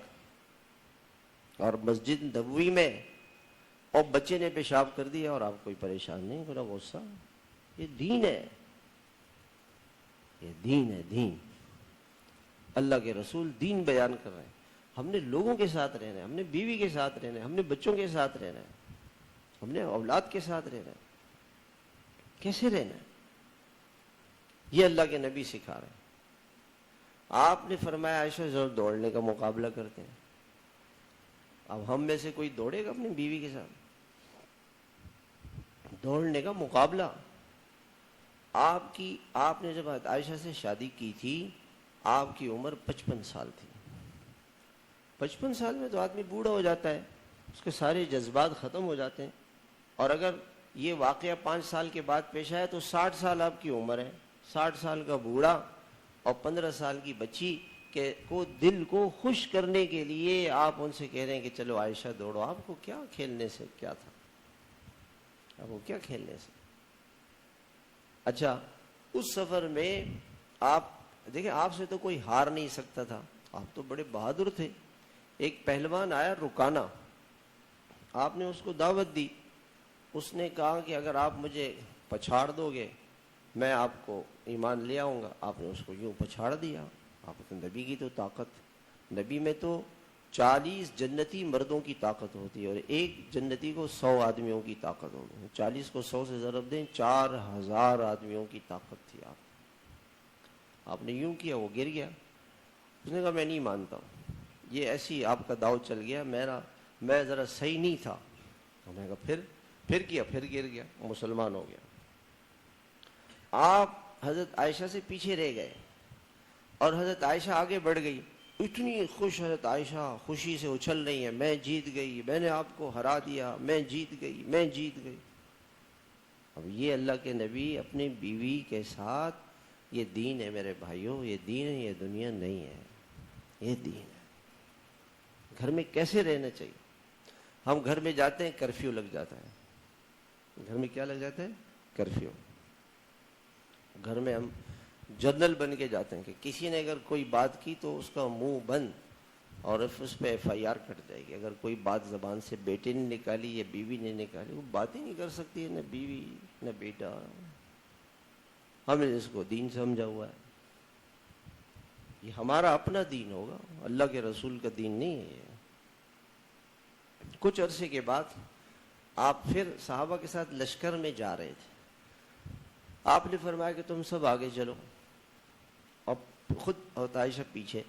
اور مسجد نبوی میں, اور بچے نے پیشاب کر دیا اور آپ کوئی پریشان نہیں, کوئی غصہ. یہ دین ہے, یہ دین ہے. دین اللہ کے رسول دین بیان کر رہے ہیں. ہم نے لوگوں کے ساتھ رہنا ہے, ہم نے بیوی کے ساتھ رہنا ہے, ہم نے بچوں کے ساتھ رہنا ہے, ہم نے اولاد کے ساتھ رہنا ہے. کیسے رہنا ہے یہ اللہ کے نبی سکھا رہے ہیں. آپ نے فرمایا عائشہ ضرور دوڑنے کا مقابلہ کرتے ہیں. اب ہم میں سے کوئی دوڑے گا اپنی بیوی کے ساتھ؟ دوڑنے کا مقابلہ. آپ نے جب عائشہ سے شادی کی تھی آپ کی عمر 55 سال تھی. 55 سال میں تو آدمی بوڑھا ہو جاتا ہے, اس کے سارے جذبات ختم ہو جاتے ہیں. اور اگر یہ واقعہ 5 سال کے بعد پیش آیا تو 60 سال آپ کی عمر ہے. 60 سال کا بوڑھا اور 15 سال کی بچی کو دل کو خوش کرنے کے لیے آپ ان سے کہہ رہے ہیں کہ چلو عائشہ دوڑو. آپ کو کیا کھیلنے سے کیا تھا, آپ کو کیا کھیلنے سے. اچھا اس سفر میں آپ دیکھیں, آپ سے تو کوئی ہار نہیں سکتا تھا, آپ تو بڑے بہادر تھے. ایک پہلوان آیا رکانا, آپ نے اس کو دعوت دی. اس نے کہا کہ اگر آپ مجھے پچھاڑ دو گے میں آپ کو ایمان لے آؤں گا. آپ نے اس کو یوں پچھاڑ دیا. آپ کو نبی کی تو طاقت, نبی میں تو 40 جنتی مردوں کی طاقت ہوتی ہے اور ایک جنتی کو 100 آدمیوں کی طاقت ہوتی ہے. 40 کو 100 سے ضرب دیں, 4000 آدمیوں کی طاقت تھی. آپ نے یوں کیا, وہ گر گیا. اس نے کہا میں نہیں مانتا ہوں, یہ ایسی آپ کا داؤ چل گیا, میں ذرا صحیح نہیں تھا. میں نے کہا پھر کیا, پھر گر گیا, مسلمان ہو گیا. آپ حضرت عائشہ سے پیچھے رہ گئے اور حضرت عائشہ آگے بڑھ گئی. اتنی خوش حضرت عائشہ خوشی سے اچھل رہی ہیں, میں جیت گئی, میں نے آپ کو ہرا دیا, میں جیت گئی, میں جیت گئی. اب یہ اللہ کے نبی اپنی بیوی کے ساتھ, یہ دین ہے میرے بھائیوں, یہ دین ہے, یہ دنیا نہیں ہے, یہ دین ہے. گھر میں کیسے رہنا چاہیے؟ ہم گھر میں جاتے ہیں, کرفیو لگ جاتا ہے. گھر میں کیا لگ جاتا ہے؟ کرفیو. گھر میں ہم جنرل بن کے جاتے ہیں کہ کسی نے اگر کوئی بات کی تو اس کا منہ بند, اور اس پہ FIR کٹ جائے گی. اگر کوئی بات زبان سے بیٹے نے نکالی یا بیوی نے نکالی, وہ بات ہی نہیں کر سکتی ہے, نہ بیوی نہ بیٹا. ہم نے اس کو دین سمجھا ہوا ہے. یہ ہمارا اپنا دین ہوگا, اللہ کے رسول کا دین نہیں ہے یہ. کچھ عرصے کے بعد آپ پھر صحابہ کے ساتھ لشکر میں جا رہے تھے. آپ نے فرمایا کہ تم سب آگے چلو, اور خود اور عائشہ پیچھے,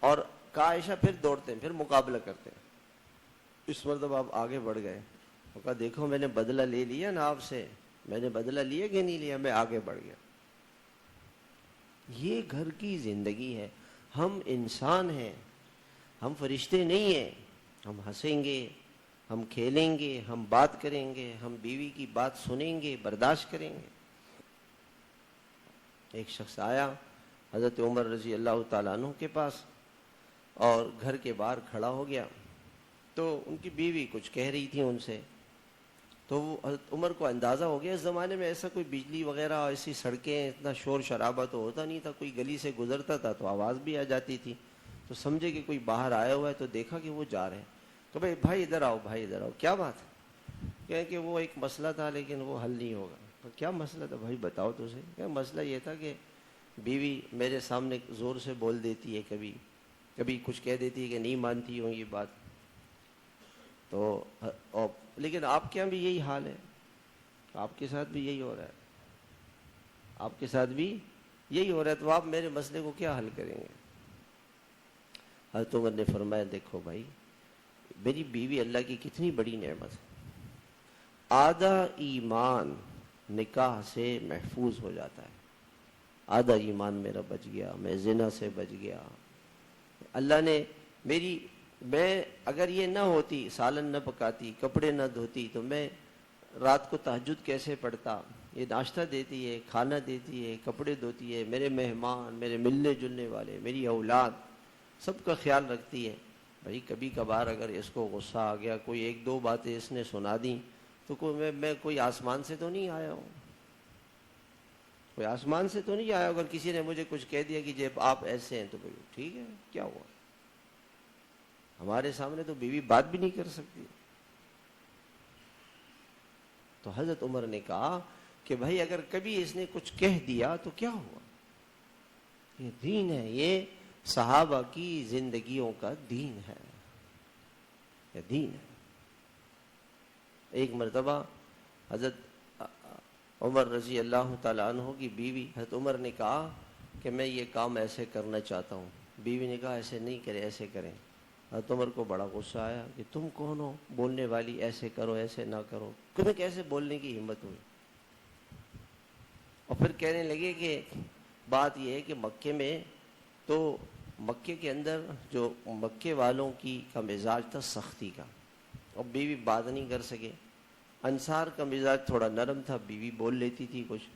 اور کہا عائشہ پھر دوڑتے ہیں, پھر مقابلہ کرتے ہیں. اس مرتبہ آپ آگے بڑھ گئے, کہا دیکھو میں نے بدلہ لے لیا نا آپ سے, میں نے بدلہ لیا کہ نہیں لیا, میں آگے بڑھ گیا. یہ گھر کی زندگی ہے. ہم انسان ہیں, ہم فرشتے نہیں ہیں. ہم ہنسیں گے, ہم کھیلیں گے, ہم بات کریں گے, ہم بیوی کی بات سنیں گے, برداشت کریں گے. ایک شخص آیا حضرت عمر رضی اللہ تعالیٰ عنہ کے پاس, اور گھر کے باہر کھڑا ہو گیا. تو ان کی بیوی کچھ کہہ رہی تھی ان سے, تو وہ حضرت عمر کو اندازہ ہو گیا. اس زمانے میں ایسا کوئی بجلی وغیرہ, ایسی سڑکیں, اتنا شور شرابہ تو ہوتا نہیں تھا. کوئی گلی سے گزرتا تھا تو آواز بھی آ جاتی تھی, تو سمجھے کہ کوئی باہر آیا ہوا ہے. تو دیکھا کہ وہ جا رہے ہیں, تو بھائی ادھر آؤ, بھائی ادھر آؤ, کیا بات ہے؟ کہ وہ ایک مسئلہ تھا لیکن وہ حل نہیں ہوگا. تو کیا مسئلہ تھا بھائی, بتاؤ تو صحیح. کہ مسئلہ یہ تھا کہ بیوی میرے سامنے زور سے بول دیتی ہے, کبھی کچھ کہہ دیتی ہے کہ نہیں مانتی ہوں یہ بات. تو لیکن آپ کے یہاں بھی یہی حال ہے, آپ کے ساتھ بھی یہی ہو رہا ہے, آپ کے ساتھ بھی یہی ہو رہا ہے. تو آپ میرے مسئلے کو کیا حل کریں گے؟ حضرت عمر نے فرمایا دیکھو بھائی, میری بیوی اللہ کی کتنی بڑی نعمت ہے. آدھا ایمان نکاح سے محفوظ ہو جاتا ہے. آدھا ایمان میرا بچ گیا, میں زنا سے بچ گیا. اللہ نے میں اگر یہ نہ ہوتی, سالن نہ پکاتی, کپڑے نہ دھوتی, تو میں رات کو تہجد کیسے پڑھتا. یہ ناشتہ دیتی ہے, کھانا دیتی ہے, کپڑے دھوتی ہے, میرے مہمان, میرے ملنے جلنے والے, میری اولاد, سب کا خیال رکھتی ہے. بھائی کبھی کبھار اگر اس کو غصہ آ گیا, کوئی ایک دو باتیں اس نے سنا دیں, تو میں کوئی آسمان سے تو نہیں آیا ہوں, کوئی آسمان سے تو نہیں آیا. اگر کسی نے مجھے کچھ کہہ دیا کہ جب آپ ایسے ہیں, تو بھائی ٹھیک ہے, کیا ہوا. ہمارے سامنے تو بیوی بات بھی نہیں کر سکتی. تو حضرت عمر نے کہا کہ بھائی اگر کبھی اس نے کچھ کہہ دیا تو کیا ہوا. یہ دین ہے, یہ صحابہ کی زندگیوں کا دین ہے, یہ دین ہے. ایک مرتبہ حضرت عمر رضی اللہ تعالیٰ عنہ کی بیوی, حضرت عمر نے کہا کہ میں یہ کام ایسے کرنا چاہتا ہوں. بیوی نے کہا ایسے نہیں کرے, ایسے کریں. حضرت عمر کو بڑا غصہ آیا کہ تم کون ہو بولنے والی, ایسے کرو ایسے نہ کرو. تمہیں کیسے بولنے کی ہمت ہوئی؟ اور پھر کہنے لگے کہ بات یہ ہے کہ مکے کے اندر جو مکے والوں کا مزاج تھا سختی کا, اور بیوی بات نہیں کر سکے. انصار کا مزاج تھوڑا نرم تھا, بیوی بول لیتی تھی کچھ.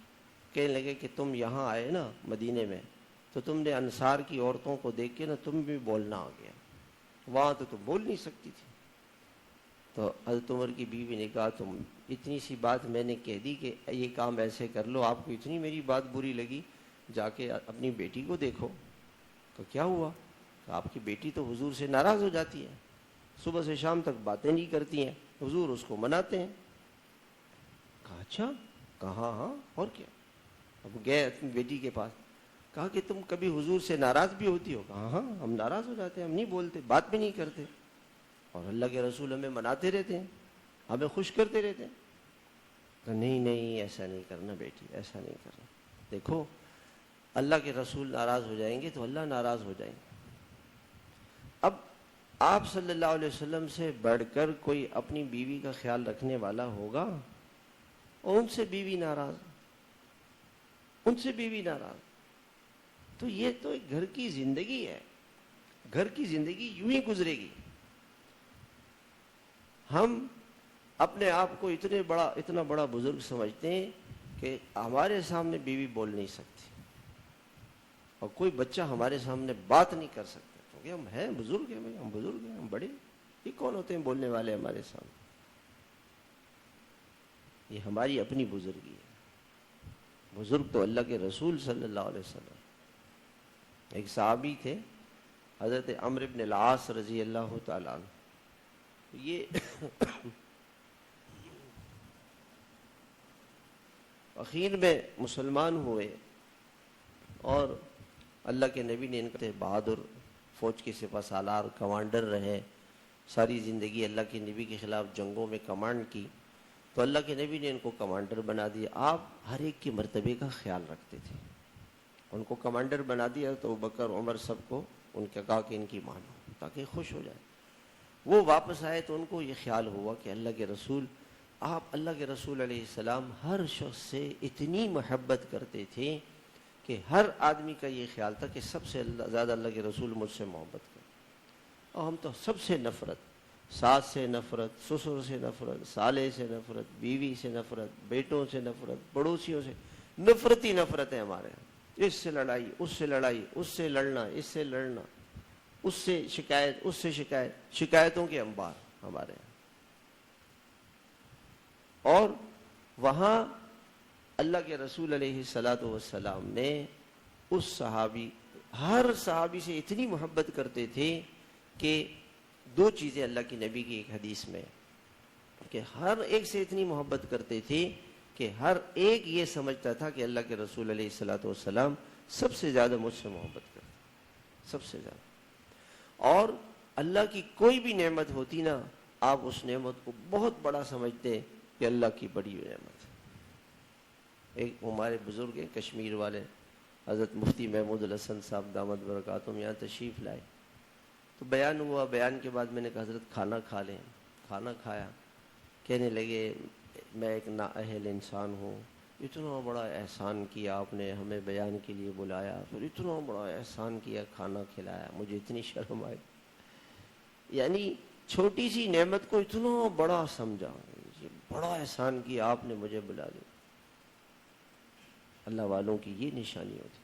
کہنے لگے کہ تم یہاں آئے نا مدینے میں, تو تم نے انصار کی عورتوں کو دیکھ کے نا تم بھی بولنا آ گیا, وہاں تو تم بول نہیں سکتی تھی. تو حضرت عمر کی بیوی نے کہا تم اتنی سی بات میں نے کہہ دی کہ یہ کام ایسے کر لو, آپ کو اتنی میری بات بری لگی, جا کے اپنی بیٹی کو دیکھو. تو کیا ہوا؟ کہ آپ کی بیٹی تو حضور سے ناراض ہو جاتی ہے, صبح سے شام تک باتیں نہیں کرتی ہیں, حضور اس کو مناتے ہیں. کہا اچھا, کہا ہاں اور کیا. اب گئے اپنی بیٹی کے پاس, کہا کہ تم کبھی حضور سے ناراض بھی ہوتی ہو؟ کہا ہاں ہم ناراض ہو جاتے ہیں، ہم نہیں بولتے، بات بھی نہیں کرتے، اور اللہ کے رسول ہمیں مناتے رہتے ہیں، ہمیں خوش کرتے رہتے ہیں۔ کہ نہیں نہیں ایسا نہیں کرنا بیٹی، ایسا نہیں کرنا۔ دیکھو اللہ کے رسول ناراض ہو جائیں گے تو اللہ ناراض ہو جائیں گے۔ اب آپ صلی اللہ علیہ وسلم سے بڑھ کر کوئی اپنی بیوی کا خیال رکھنے والا ہوگا؟ اور ان سے بیوی ناراض، ان سے بیوی ناراض، تو یہ تو ایک گھر کی زندگی ہے، گھر کی زندگی یوں ہی گزرے گی۔ ہم اپنے آپ کو اتنا بڑا بزرگ سمجھتے ہیں کہ ہمارے سامنے بیوی بول نہیں سکتی، اور کوئی بچہ ہمارے سامنے بات نہیں کر سکتا، کیونکہ ہم ہیں بزرگ ہیں، ہم بزرگ ہیں، ہم بڑے، یہ کون ہوتے ہیں بولنے والے ہمارے سامنے؟ یہ ہماری اپنی بزرگی ہے۔ بزرگ تو اللہ کے رسول صلی اللہ علیہ وسلم۔ ایک صحابی تھے حضرت عمرو بن العاص رضی اللہ تعالیٰ عنہ، یہ اخیر میں مسلمان ہوئے، اور اللہ کے نبی نے ان کے بہادر فوج کے سپہ سالار کمانڈر رہے، ساری زندگی اللہ کے نبی کے خلاف جنگوں میں کمانڈ کی، تو اللہ کے نبی نے ان کو کمانڈر بنا دیا۔ آپ ہر ایک کے مرتبے کا خیال رکھتے تھے، ان کو کمانڈر بنا دیا تو ابوبکر عمر سب کو ان کا کہا کہ ان کی مانو تاکہ خوش ہو جائے۔ وہ واپس آئے تو ان کو یہ خیال ہوا کہ اللہ کے رسول، آپ اللہ کے رسول علیہ السلام ہر شخص سے اتنی محبت کرتے تھے کہ ہر آدمی کا یہ خیال تھا کہ سب سے زیادہ اللہ کے رسول مجھ سے محبت کرتے، اور ہم تو سب سے نفرت، ساس سے نفرت، سسر سے نفرت، سالے سے نفرت، بیوی سے نفرت، بیٹوں سے نفرت، پڑوسیوں سے نفرت ہی نفرت ہے ہمارے یہاں۔ اس سے لڑائی، اس سے لڑائی، اس سے لڑنا، اس سے لڑنا، اس سے شکایت، اس سے شکایت، شکایتوں کے انبار ہمارے یہاں۔ اور وہاں اللہ کے رسول علیہ الصلاۃ والسلام نے اس صحابی، ہر صحابی سے اتنی محبت کرتے تھے کہ دو چیزیں اللہ کی نبی کی ایک حدیث میں، کہ ہر ایک سے اتنی محبت کرتے تھے کہ ہر ایک یہ سمجھتا تھا کہ اللہ کے رسول علیہ الصلاۃ والسلام سب سے زیادہ مجھ سے محبت کرتے، سب سے زیادہ۔ اور اللہ کی کوئی بھی نعمت ہوتی نا، آپ اس نعمت کو بہت بڑا سمجھتے کہ اللہ کی بڑی نعمت ہے۔ ایک ہمارے بزرگ ہیں کشمیر والے، حضرت مفتی محمود الحسن صاحب دامت برکاتہم، یہاں تشریف لائے تو بیان ہوا، بیان کے بعد میں نے کہا حضرت کھانا کھا لیں، کھانا کھایا، کہنے لگے میں ایک نااہل انسان ہوں، اتنا بڑا احسان کیا آپ نے، ہمیں بیان کے لیے بلایا، پھر اتنا بڑا احسان کیا، کھانا کھلایا، مجھے اتنی شرم آئی، یعنی چھوٹی سی نعمت کو اتنا بڑا سمجھا، بڑا احسان کیا آپ نے مجھے بلا دیا۔ اللہ والوں کی یہ نشانی ہوتی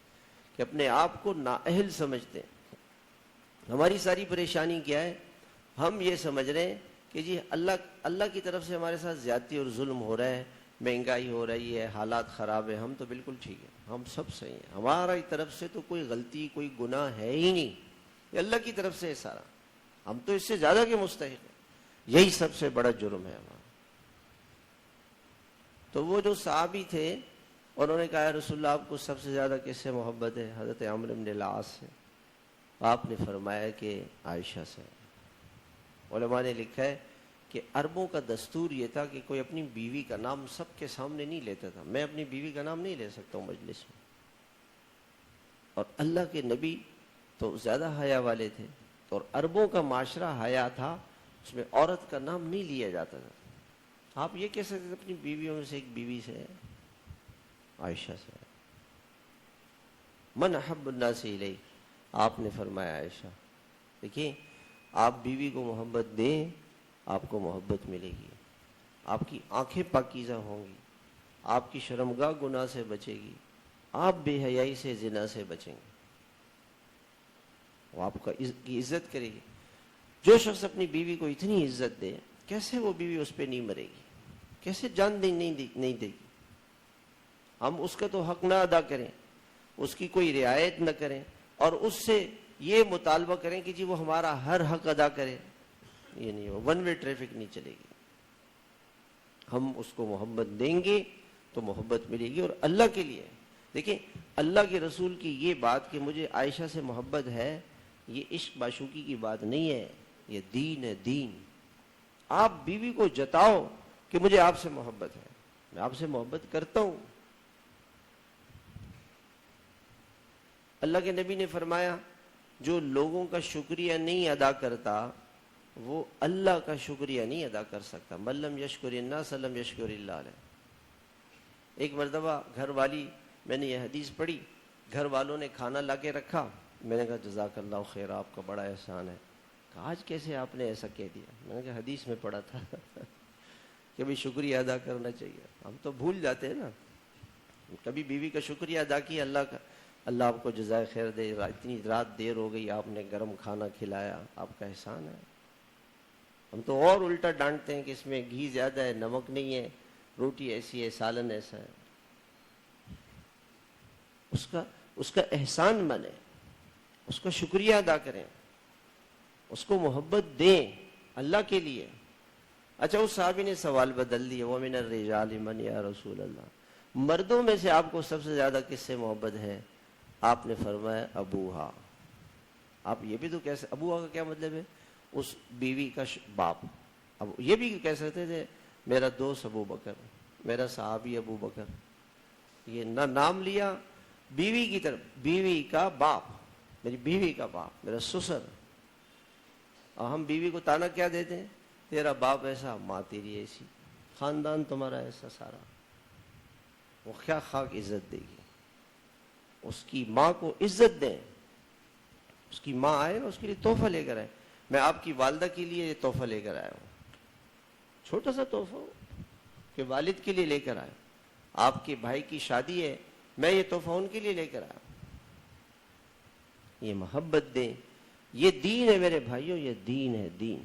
کہ اپنے آپ کو نااہل سمجھتے ہیں۔ ہماری ساری پریشانی کیا ہے؟ ہم یہ سمجھ رہے ہیں کہ جی اللہ کی طرف سے ہمارے ساتھ زیادتی اور ظلم ہو رہا ہے، مہنگائی ہو رہی ہے، حالات خراب ہیں، ہم تو بالکل ٹھیک ہیں، ہم سب صحیح ہیں، ہماری طرف سے تو کوئی غلطی، کوئی گناہ ہے ہی نہیں، یہ اللہ کی طرف سے ہے سارا، ہم تو اس سے زیادہ کے مستحق ہیں، یہی سب سے بڑا جرم ہے ہمارا۔ تو وہ جو صحابی تھے انہوں نے کہا رسول اللہ آپ کو سب سے زیادہ کس سے محبت ہے؟ حضرت عمرو بن العاص سے۔ آپ نے فرمایا کہ عائشہ سے۔ علماء نے لکھا ہے کہ عربوں کا دستور یہ تھا کہ کوئی اپنی بیوی کا نام سب کے سامنے نہیں لیتا تھا، میں اپنی بیوی کا نام نہیں لے سکتا ہوں مجلس میں، اور اللہ کے نبی تو زیادہ حیا والے تھے، اور عربوں کا معاشرہ حیا تھا، اس میں عورت کا نام نہیں لیا جاتا تھا۔ آپ یہ کہہ سکتے اپنی بیویوں میں سے ایک بیوی سے ہے، عائشہ سے۔ من احب الناس الیہ، آپ نے فرمایا عائشہ۔ دیکھیں آپ بیوی کو محبت دیں، آپ کو محبت ملے گی، آپ کی آنکھیں پاکیزہ ہوں گی، آپ کی شرمگاہ گناہ سے بچے گی، آپ بے حیائی سے زنا سے بچیں گے، وہ آپ کی عزت کرے گی۔ جو شخص اپنی بیوی کو اتنی عزت دے، کیسے وہ بیوی اس پہ نہیں مرے گی، کیسے جان نہیں دے گی؟ ہم اس کا تو حق نہ ادا کریں، اس کی کوئی رعایت نہ کریں، اور اس سے یہ مطالبہ کریں کہ جی وہ ہمارا ہر حق ادا کرے، یہ نہیں ہو، ون وے ٹریفک نہیں چلے گی۔ ہم اس کو محبت دیں گے تو محبت ملے گی، اور اللہ کے لیے دیکھیں اللہ کے رسول کی یہ بات کہ مجھے عائشہ سے محبت ہے، یہ عشق معشوقی کی بات نہیں ہے، یہ دین ہے، دین۔ آپ بیوی کو جتاؤ کہ مجھے آپ سے محبت ہے، میں آپ سے محبت کرتا ہوں۔ اللہ کے نبی نے فرمایا جو لوگوں کا شکریہ نہیں ادا کرتا وہ اللہ کا شکریہ نہیں ادا کر سکتا۔ من لم یشکر الناس لم یشکر اللہ علیہ۔ ایک مرتبہ گھر والی، میں نے یہ حدیث پڑھی، گھر والوں نے کھانا لا کے رکھا، میں نے کہا جزاک اللہ خیر، آپ کا بڑا احسان ہے۔ کہا آج کیسے آپ نے ایسا کہہ دیا؟ میں نے کہا حدیث میں پڑھا تھا کہ بھی شکریہ ادا کرنا چاہیے، ہم تو بھول جاتے ہیں نا۔ کبھی بیوی کا شکریہ ادا کیا، اللہ آپ کو جزائے خیر دے، اتنی رات دیر ہو گئی، آپ نے گرم کھانا کھلایا، آپ کا احسان ہے۔ ہم تو اور الٹا ڈانٹتے ہیں کہ اس میں گھی زیادہ ہے، نمک نہیں ہے، روٹی ایسی ہے، سالن ایسا ہے۔ اس کا احسان مانیں، اس کا شکریہ ادا کریں، اس کو محبت دیں اللہ کے لیے۔ اچھا اس صحابی نے سوال بدل دیا، وَمِنَ الرِّجَالِ مَنْ یا رسول اللہ، مردوں میں سے آپ کو سب سے زیادہ کس سے محبت ہے؟ آپ نے فرمایا ابوہا۔ آپ یہ بھی تو کہہ سکتے، ابوہا کا کیا مطلب ہے؟ اس بیوی کا باپ۔ اب یہ بھی کہہ سکتے تھے میرا دوست ابو بکر، میرا صحابی ابو بکر، یہ نہ نام لیا بیوی کی طرف، بیوی کا باپ، میری بیوی کا باپ، میرا سسر۔ اور ہم بیوی کو تانا کیا دیتے ہیں؟ تیرا باپ ایسا، ماں تیری ایسی، خاندان تمہارا ایسا سارا۔ وہ کیا خاک عزت دے گی؟ اس کی ماں کو عزت دیں، اس کی ماں آئے نا، اس کے لیے تحفہ لے کر آئے۔ میں آپ کی والدہ کے لیے یہ تحفہ لے کر آیا ہوں، چھوٹا سا تحفہ کہ والد کے لیے لے کر آئے۔ آپ کے بھائی کی شادی ہے، میں یہ تحفہ ان کے لیے لے کر آیا ہوں۔ یہ محبت دیں، یہ دین ہے میرے بھائیوں، یہ دین ہے، دین۔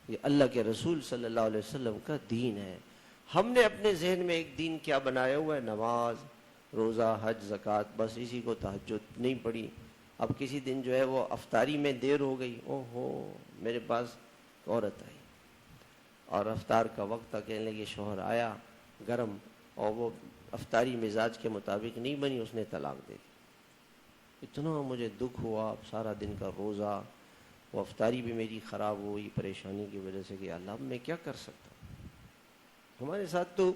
یہ اللہ کے رسول صلی اللہ علیہ وسلم کا دین ہے۔ ہم نے اپنے ذہن میں ایک دین کیا بنایا ہوا ہے؟ نماز، روزہ، حج، زکوٰۃ، بس اسی کو، تہجد نہیں پڑھی۔ اب کسی دن جو ہے وہ افطاری میں دیر ہو گئی، اوہو میرے پاس عورت آئی اور افطار کا وقت تھا، کہنے لگے شوہر آیا گرم، اور وہ افطاری مزاج کے مطابق نہیں بنی، اس نے طلاق دے دی۔ اتنا مجھے دکھ ہوا، سارا دن کا روزہ، وہ افطاری بھی میری خراب ہوئی پریشانی کی وجہ سے کہ اللہ اب میں کیا کر سکتا ہوں۔ ہمارے ساتھ تو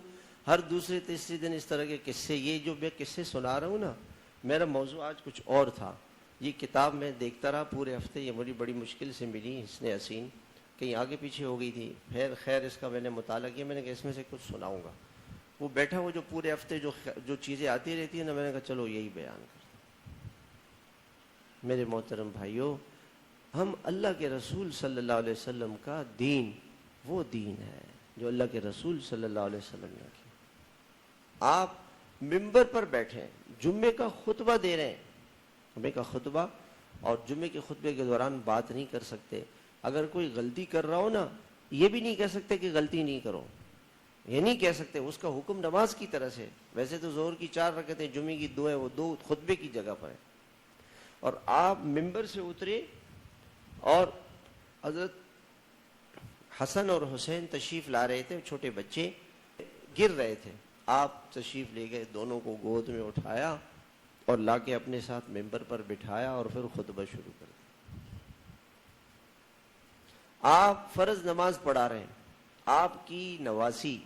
ہر دوسرے تیسرے دن اس طرح کے قصے، یہ جو میں قصے سنا رہا ہوں نا، میرا موضوع آج کچھ اور تھا۔ یہ کتاب میں دیکھتا رہا پورے ہفتے، یہ مجھے بڑی مشکل سے ملی، حسن حسین، کہیں آگے پیچھے ہو گئی تھی، خیر اس کا میں نے مطالعہ کیا، میں نے کہا اس میں سے کچھ سناؤں گا۔ وہ بیٹھا وہ جو پورے ہفتے جو چیزیں آتی رہتی ہیں نا، میں نے کہا چلو یہی بیان کرتا ہوں۔ میرے محترم بھائیوں، ہم اللہ کے رسول صلی اللہ علیہ وسلم کا دین وہ دین ہے جو اللہ کے رسول صلی اللہ علیہ وسلم نے کیا۔ آپ ممبر پر بیٹھے جمعے کا خطبہ دے رہے ہیں، جمعے کا خطبہ، اور جمعے کے خطبے کے دوران بات نہیں کر سکتے۔ اگر کوئی غلطی کر رہا ہو نا، یہ بھی نہیں کہہ سکتے کہ غلطی نہیں کرو، یہ نہیں کہہ سکتے، اس کا حکم نماز کی طرح سے۔ ویسے تو ظہر کی 4 رکعتیں، جمعے کی 2 ہیں، وہ 2 خطبے کی جگہ پر ہیں۔ اور آپ ممبر سے اترے اور حضرت حسن اور حسین تشریف لا رہے تھے، چھوٹے بچے گر رہے تھے، آپ تشریف لے گئے، دونوں کو گود میں اٹھایا اور لا کے اپنے ساتھ ممبر پر بٹھایا اور پھر خطبہ شروع کر دیا۔ آپ فرض نماز پڑھا رہے ہیں، آپ کی نواسی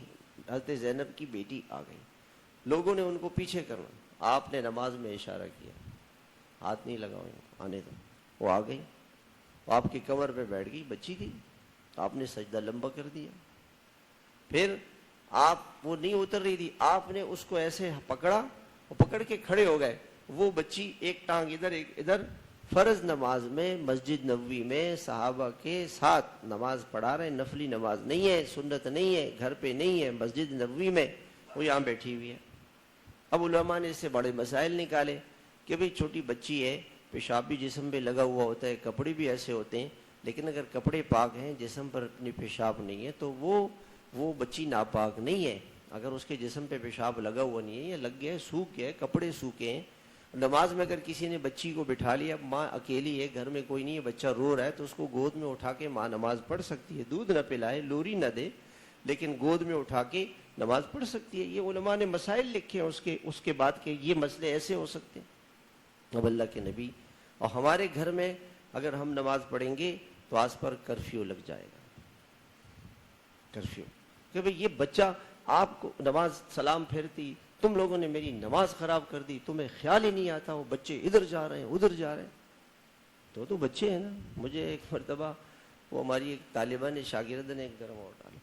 حضرت زینب کی بیٹی آ گئی، لوگوں نے ان کو پیچھے کرنا، آپ نے نماز میں اشارہ کیا، ہاتھ نہیں لگاؤ، آنے دو۔ وہ آ گئی، آپ کی کمر پہ بیٹھ گئی، بچی تھی، آپ نے سجدہ لمبا کر دیا۔ پھر وہ نہیں اتر رہی تھی، آپ نے اس کو ایسے پکڑا، پکڑ کے کھڑے ہو گئے، وہ بچی ایک ٹانگ ادھر ایک ادھر، فرض نماز میں مسجد نبوی میں صحابہ کے ساتھ نماز پڑھا رہے ہیں، نفلی نماز نہیں ہے، سنت نہیں ہے، گھر پہ نہیں ہے، مسجد نبوی میں، وہ یہاں بیٹھی ہوئی ہے۔ اب علماء نے اس سے بڑے مسائل نکالے کہ بھئی چھوٹی بچی ہے، پیشاب بھی جسم پہ لگا ہوا ہوتا ہے، کپڑے بھی ایسے ہوتے ہیں، لیکن اگر کپڑے پاک ہیں، جسم پر اپنی پیشاب نہیں ہے، تو وہ بچی ناپاک نہیں ہے۔ اگر اس کے جسم پہ پیشاب لگا ہوا نہیں ہے، یا لگ گیا ہے، سوکھ گیا ہے، کپڑے سوکھے ہیں، نماز میں اگر کسی نے بچی کو بٹھا لیا، ماں اکیلی ہے، گھر میں کوئی نہیں ہے، بچہ رو رہا ہے، تو اس کو گود میں اٹھا کے ماں نماز پڑھ سکتی ہے، دودھ نہ پلائے، لوری نہ دے، لیکن گود میں اٹھا کے نماز پڑھ سکتی ہے. یہ علماء نے مسائل لکھے ہیں اس کے بعد کہ یہ مسئلے ایسے ہو سکتے ہیں. اب اللہ کے نبی اور ہمارے گھر میں اگر ہم نماز پڑھیں گے تو آس پر کرفیو لگ جائے گا. کرفیو کہ بھئی یہ بچہ آپ کو نماز سلام پھیرتی، تم لوگوں نے میری نماز خراب کر دی، تمہیں خیال ہی نہیں آتا وہ بچے ادھر جا رہے ہیں ادھر جا رہے ہیں. تو بچے ہیں نا. مجھے ایک مرتبہ وہ ہماری ایک طالبہ نے شاگردہ نے ایک گرم اور ڈالا.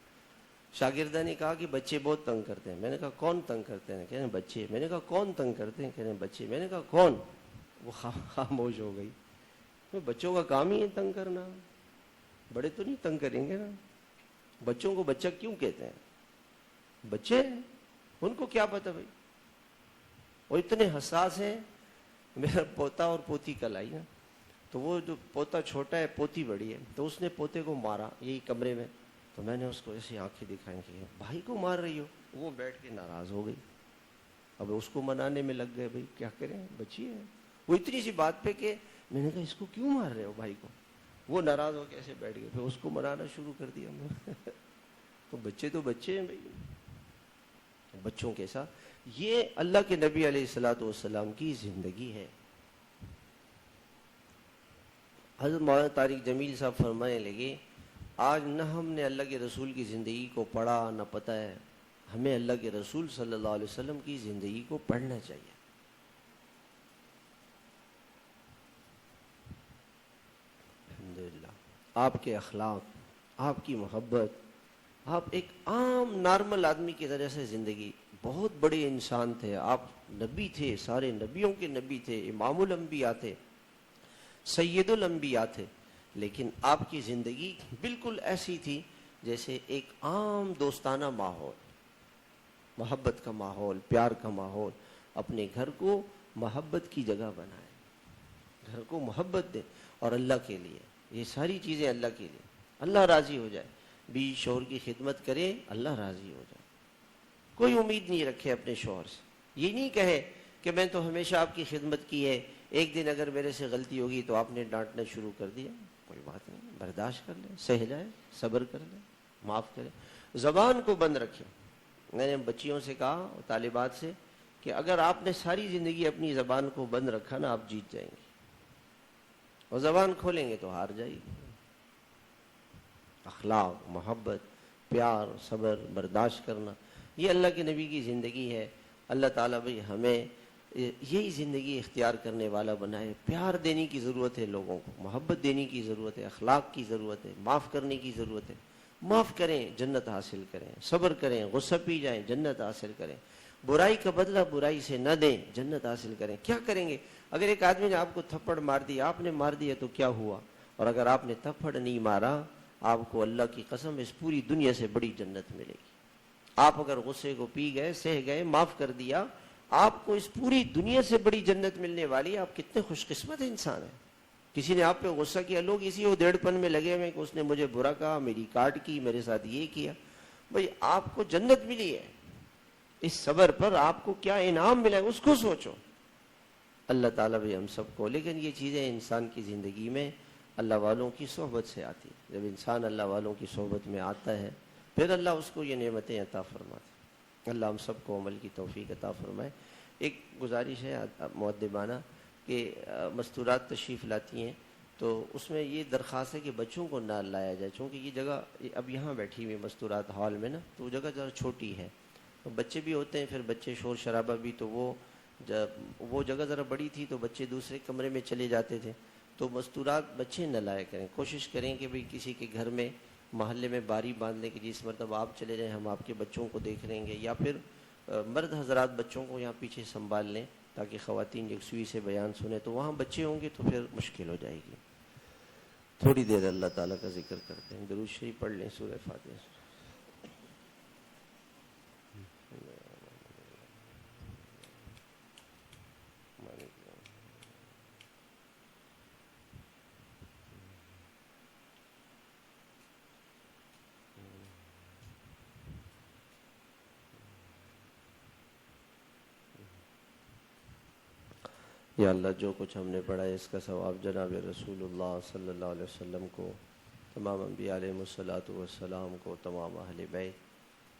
شاگردہ نے کہا کہ بچے بہت تنگ کرتے ہیں. میں نے کہا کون تنگ کرتے ہیں؟ کہنے بچے. میں نے کہا کون تنگ کرتے ہیں؟ کہنے بچے. میں نے کہا کون؟ وہ خاموش ہو گئی. بچوں کا کام ہی ہے تنگ کرنا، بڑے تو نہیں تنگ کریں گے نا. بچوں کو بچہ کیوں کہتے ہیں؟ بچے ہیں، ان کو کیا پتہ بھائی. وہ اتنے حساس ہیں. میرا پوتا اور پوتی کل آئی نا، تو وہ جو پوتا چھوٹا ہے پوتی بڑی ہے، تو اس نے پوتے کو مارا یہی کمرے میں. تو میں نے اس کو ایسی آنکھیں دکھائیں کہ بھائی کو مار رہی ہو. وہ بیٹھ کے ناراض ہو گئی. اب اس کو منانے میں لگ گئے. بھائی کیا کریں، بچی ہے. وہ اتنی سی بات پہ کہ میں نے کہا اس کو کیوں مار رہے ہو بھائی کو. وہ ناراض ہو کے ایسے بیٹھ گئے. پھر اس کو منانا شروع کر دیا. تو بچے ہیں بھائی. بچوں کے ساتھ یہ اللہ کے نبی علیہ الصلوۃ والسلام کی زندگی ہے. حضرت مولانا طارق جمیل صاحب فرمانے لگے آج نہ ہم نے اللہ کے رسول کی زندگی کو پڑھا نہ پتہ ہے. ہمیں اللہ کے رسول صلی اللہ علیہ وسلم کی زندگی کو پڑھنا چاہیے. الحمدللہ آپ کے اخلاق، آپ کی محبت، آپ ایک عام نارمل آدمی کی طرح سے زندگی. بہت بڑے انسان تھے آپ، نبی تھے، سارے نبیوں کے نبی تھے، امام الانبیاء تھے، سید الانبیاء تھے. لیکن آپ کی زندگی بالکل ایسی تھی جیسے ایک عام دوستانہ ماحول، محبت کا ماحول، پیار کا ماحول. اپنے گھر کو محبت کی جگہ بنائیں، گھر کو محبت دیں. اور اللہ کے لیے یہ ساری چیزیں اللہ کے لیے، اللہ راضی ہو جائے. بیوی شوہر کی خدمت کرے، اللہ راضی ہو جائے. کوئی امید نہیں رکھے اپنے شوہر سے. یہ نہیں کہے کہ میں تو ہمیشہ آپ کی خدمت کی ہے، ایک دن اگر میرے سے غلطی ہوگی تو آپ نے ڈانٹنا شروع کر دیا. کوئی بات نہیں، برداشت کر لیں، سہ جائے، صبر کر لیں، معاف کریں. زبان کو بند رکھیں. میں نے بچیوں سے کہا، طالبات سے، کہ اگر آپ نے ساری زندگی اپنی زبان کو بند رکھا نا، آپ جیت جائیں گے. اور زبان کھولیں گے تو ہار جائے گی. اخلاق، محبت، پیار، صبر، برداشت کرنا، یہ اللہ کے نبی کی زندگی ہے. اللہ تعالیٰ بھائی ہمیں یہی زندگی اختیار کرنے والا بنائے. پیار دینے کی ضرورت ہے، لوگوں کو محبت دینے کی ضرورت ہے، اخلاق کی ضرورت ہے، معاف کرنے کی ضرورت ہے. معاف کریں، جنت حاصل کریں. صبر کریں، غصہ پی جائیں، جنت حاصل کریں. برائی کا بدلہ برائی سے نہ دیں، جنت حاصل کریں. کیا کریں گے؟ اگر ایک آدمی نے آپ کو تھپڑ مار دیا، آپ نے مار دیا تو کیا ہوا؟ اور اگر آپ نے تھپڑ نہیں مارا، آپ کو اللہ کی قسم اس پوری دنیا سے بڑی جنت ملے گی. آپ اگر غصے کو پی گئے، سہ گئے، معاف کر دیا، آپ کو اس پوری دنیا سے بڑی جنت ملنے والی. آپ کتنے خوش قسمت انسان ہیں. کسی نے آپ پہ غصہ کیا، لوگ اسی وہ ڈیڑھ پن میں لگے ہوئے کہ اس نے مجھے برا کہا، میری کاٹ کی، میرے ساتھ یہ کیا. بھئی آپ کو جنت ملی ہے. اس صبر پر آپ کو کیا انعام ملا ہے اس کو سوچو. اللہ تعالیٰ بھی ہم سب کو. لیکن یہ چیزیں انسان کی زندگی میں اللہ والوں کی صحبت سے آتی ہے. جب انسان اللہ والوں کی صحبت میں آتا ہے پھر اللہ اس کو یہ نعمتیں عطا فرماتے. اللہ ہم سب کو عمل کی توفیق عطا فرمائے. ایک گزارش ہے مؤدبانہ کہ مستورات تشریف لاتی ہیں تو اس میں یہ درخواست ہے کہ بچوں کو نہ لایا جائے، چونکہ یہ جگہ اب یہاں بیٹھی ہوئی مستورات ہال میں نا، تو وہ جگہ ذرا چھوٹی ہے، تو بچے بھی ہوتے ہیں، پھر بچے شور شرابہ بھی، تو وہ جگہ ذرا بڑی تھی تو بچے دوسرے کمرے میں چلے جاتے تھے. تو مستورات بچے نہ لایا کریں. کوشش کریں کہ بھئی کسی کے گھر میں محلے میں باری باندھ لیں کہ جس مرتبہ آپ چلے جائیں ہم آپ کے بچوں کو دیکھ لیں گے، یا پھر مرد حضرات بچوں کو یہاں پیچھے سنبھال لیں تاکہ خواتین یکسوئی سے بیان سنیں. تو وہاں بچے ہوں گے تو پھر مشکل ہو جائے گی. تھوڑی دیر اللہ تعالیٰ کا ذکر کرتے ہیں. درود شریف پڑھ لیں، سورہ فاتحہ. یا اللہ جو کچھ ہم نے پڑھا ہے اس کا ثواب جناب رسول اللہ صلی اللہ علیہ وسلم کو، تمام انبیاء علیہ الصلوۃ والسلام کو، تمام اہل بیت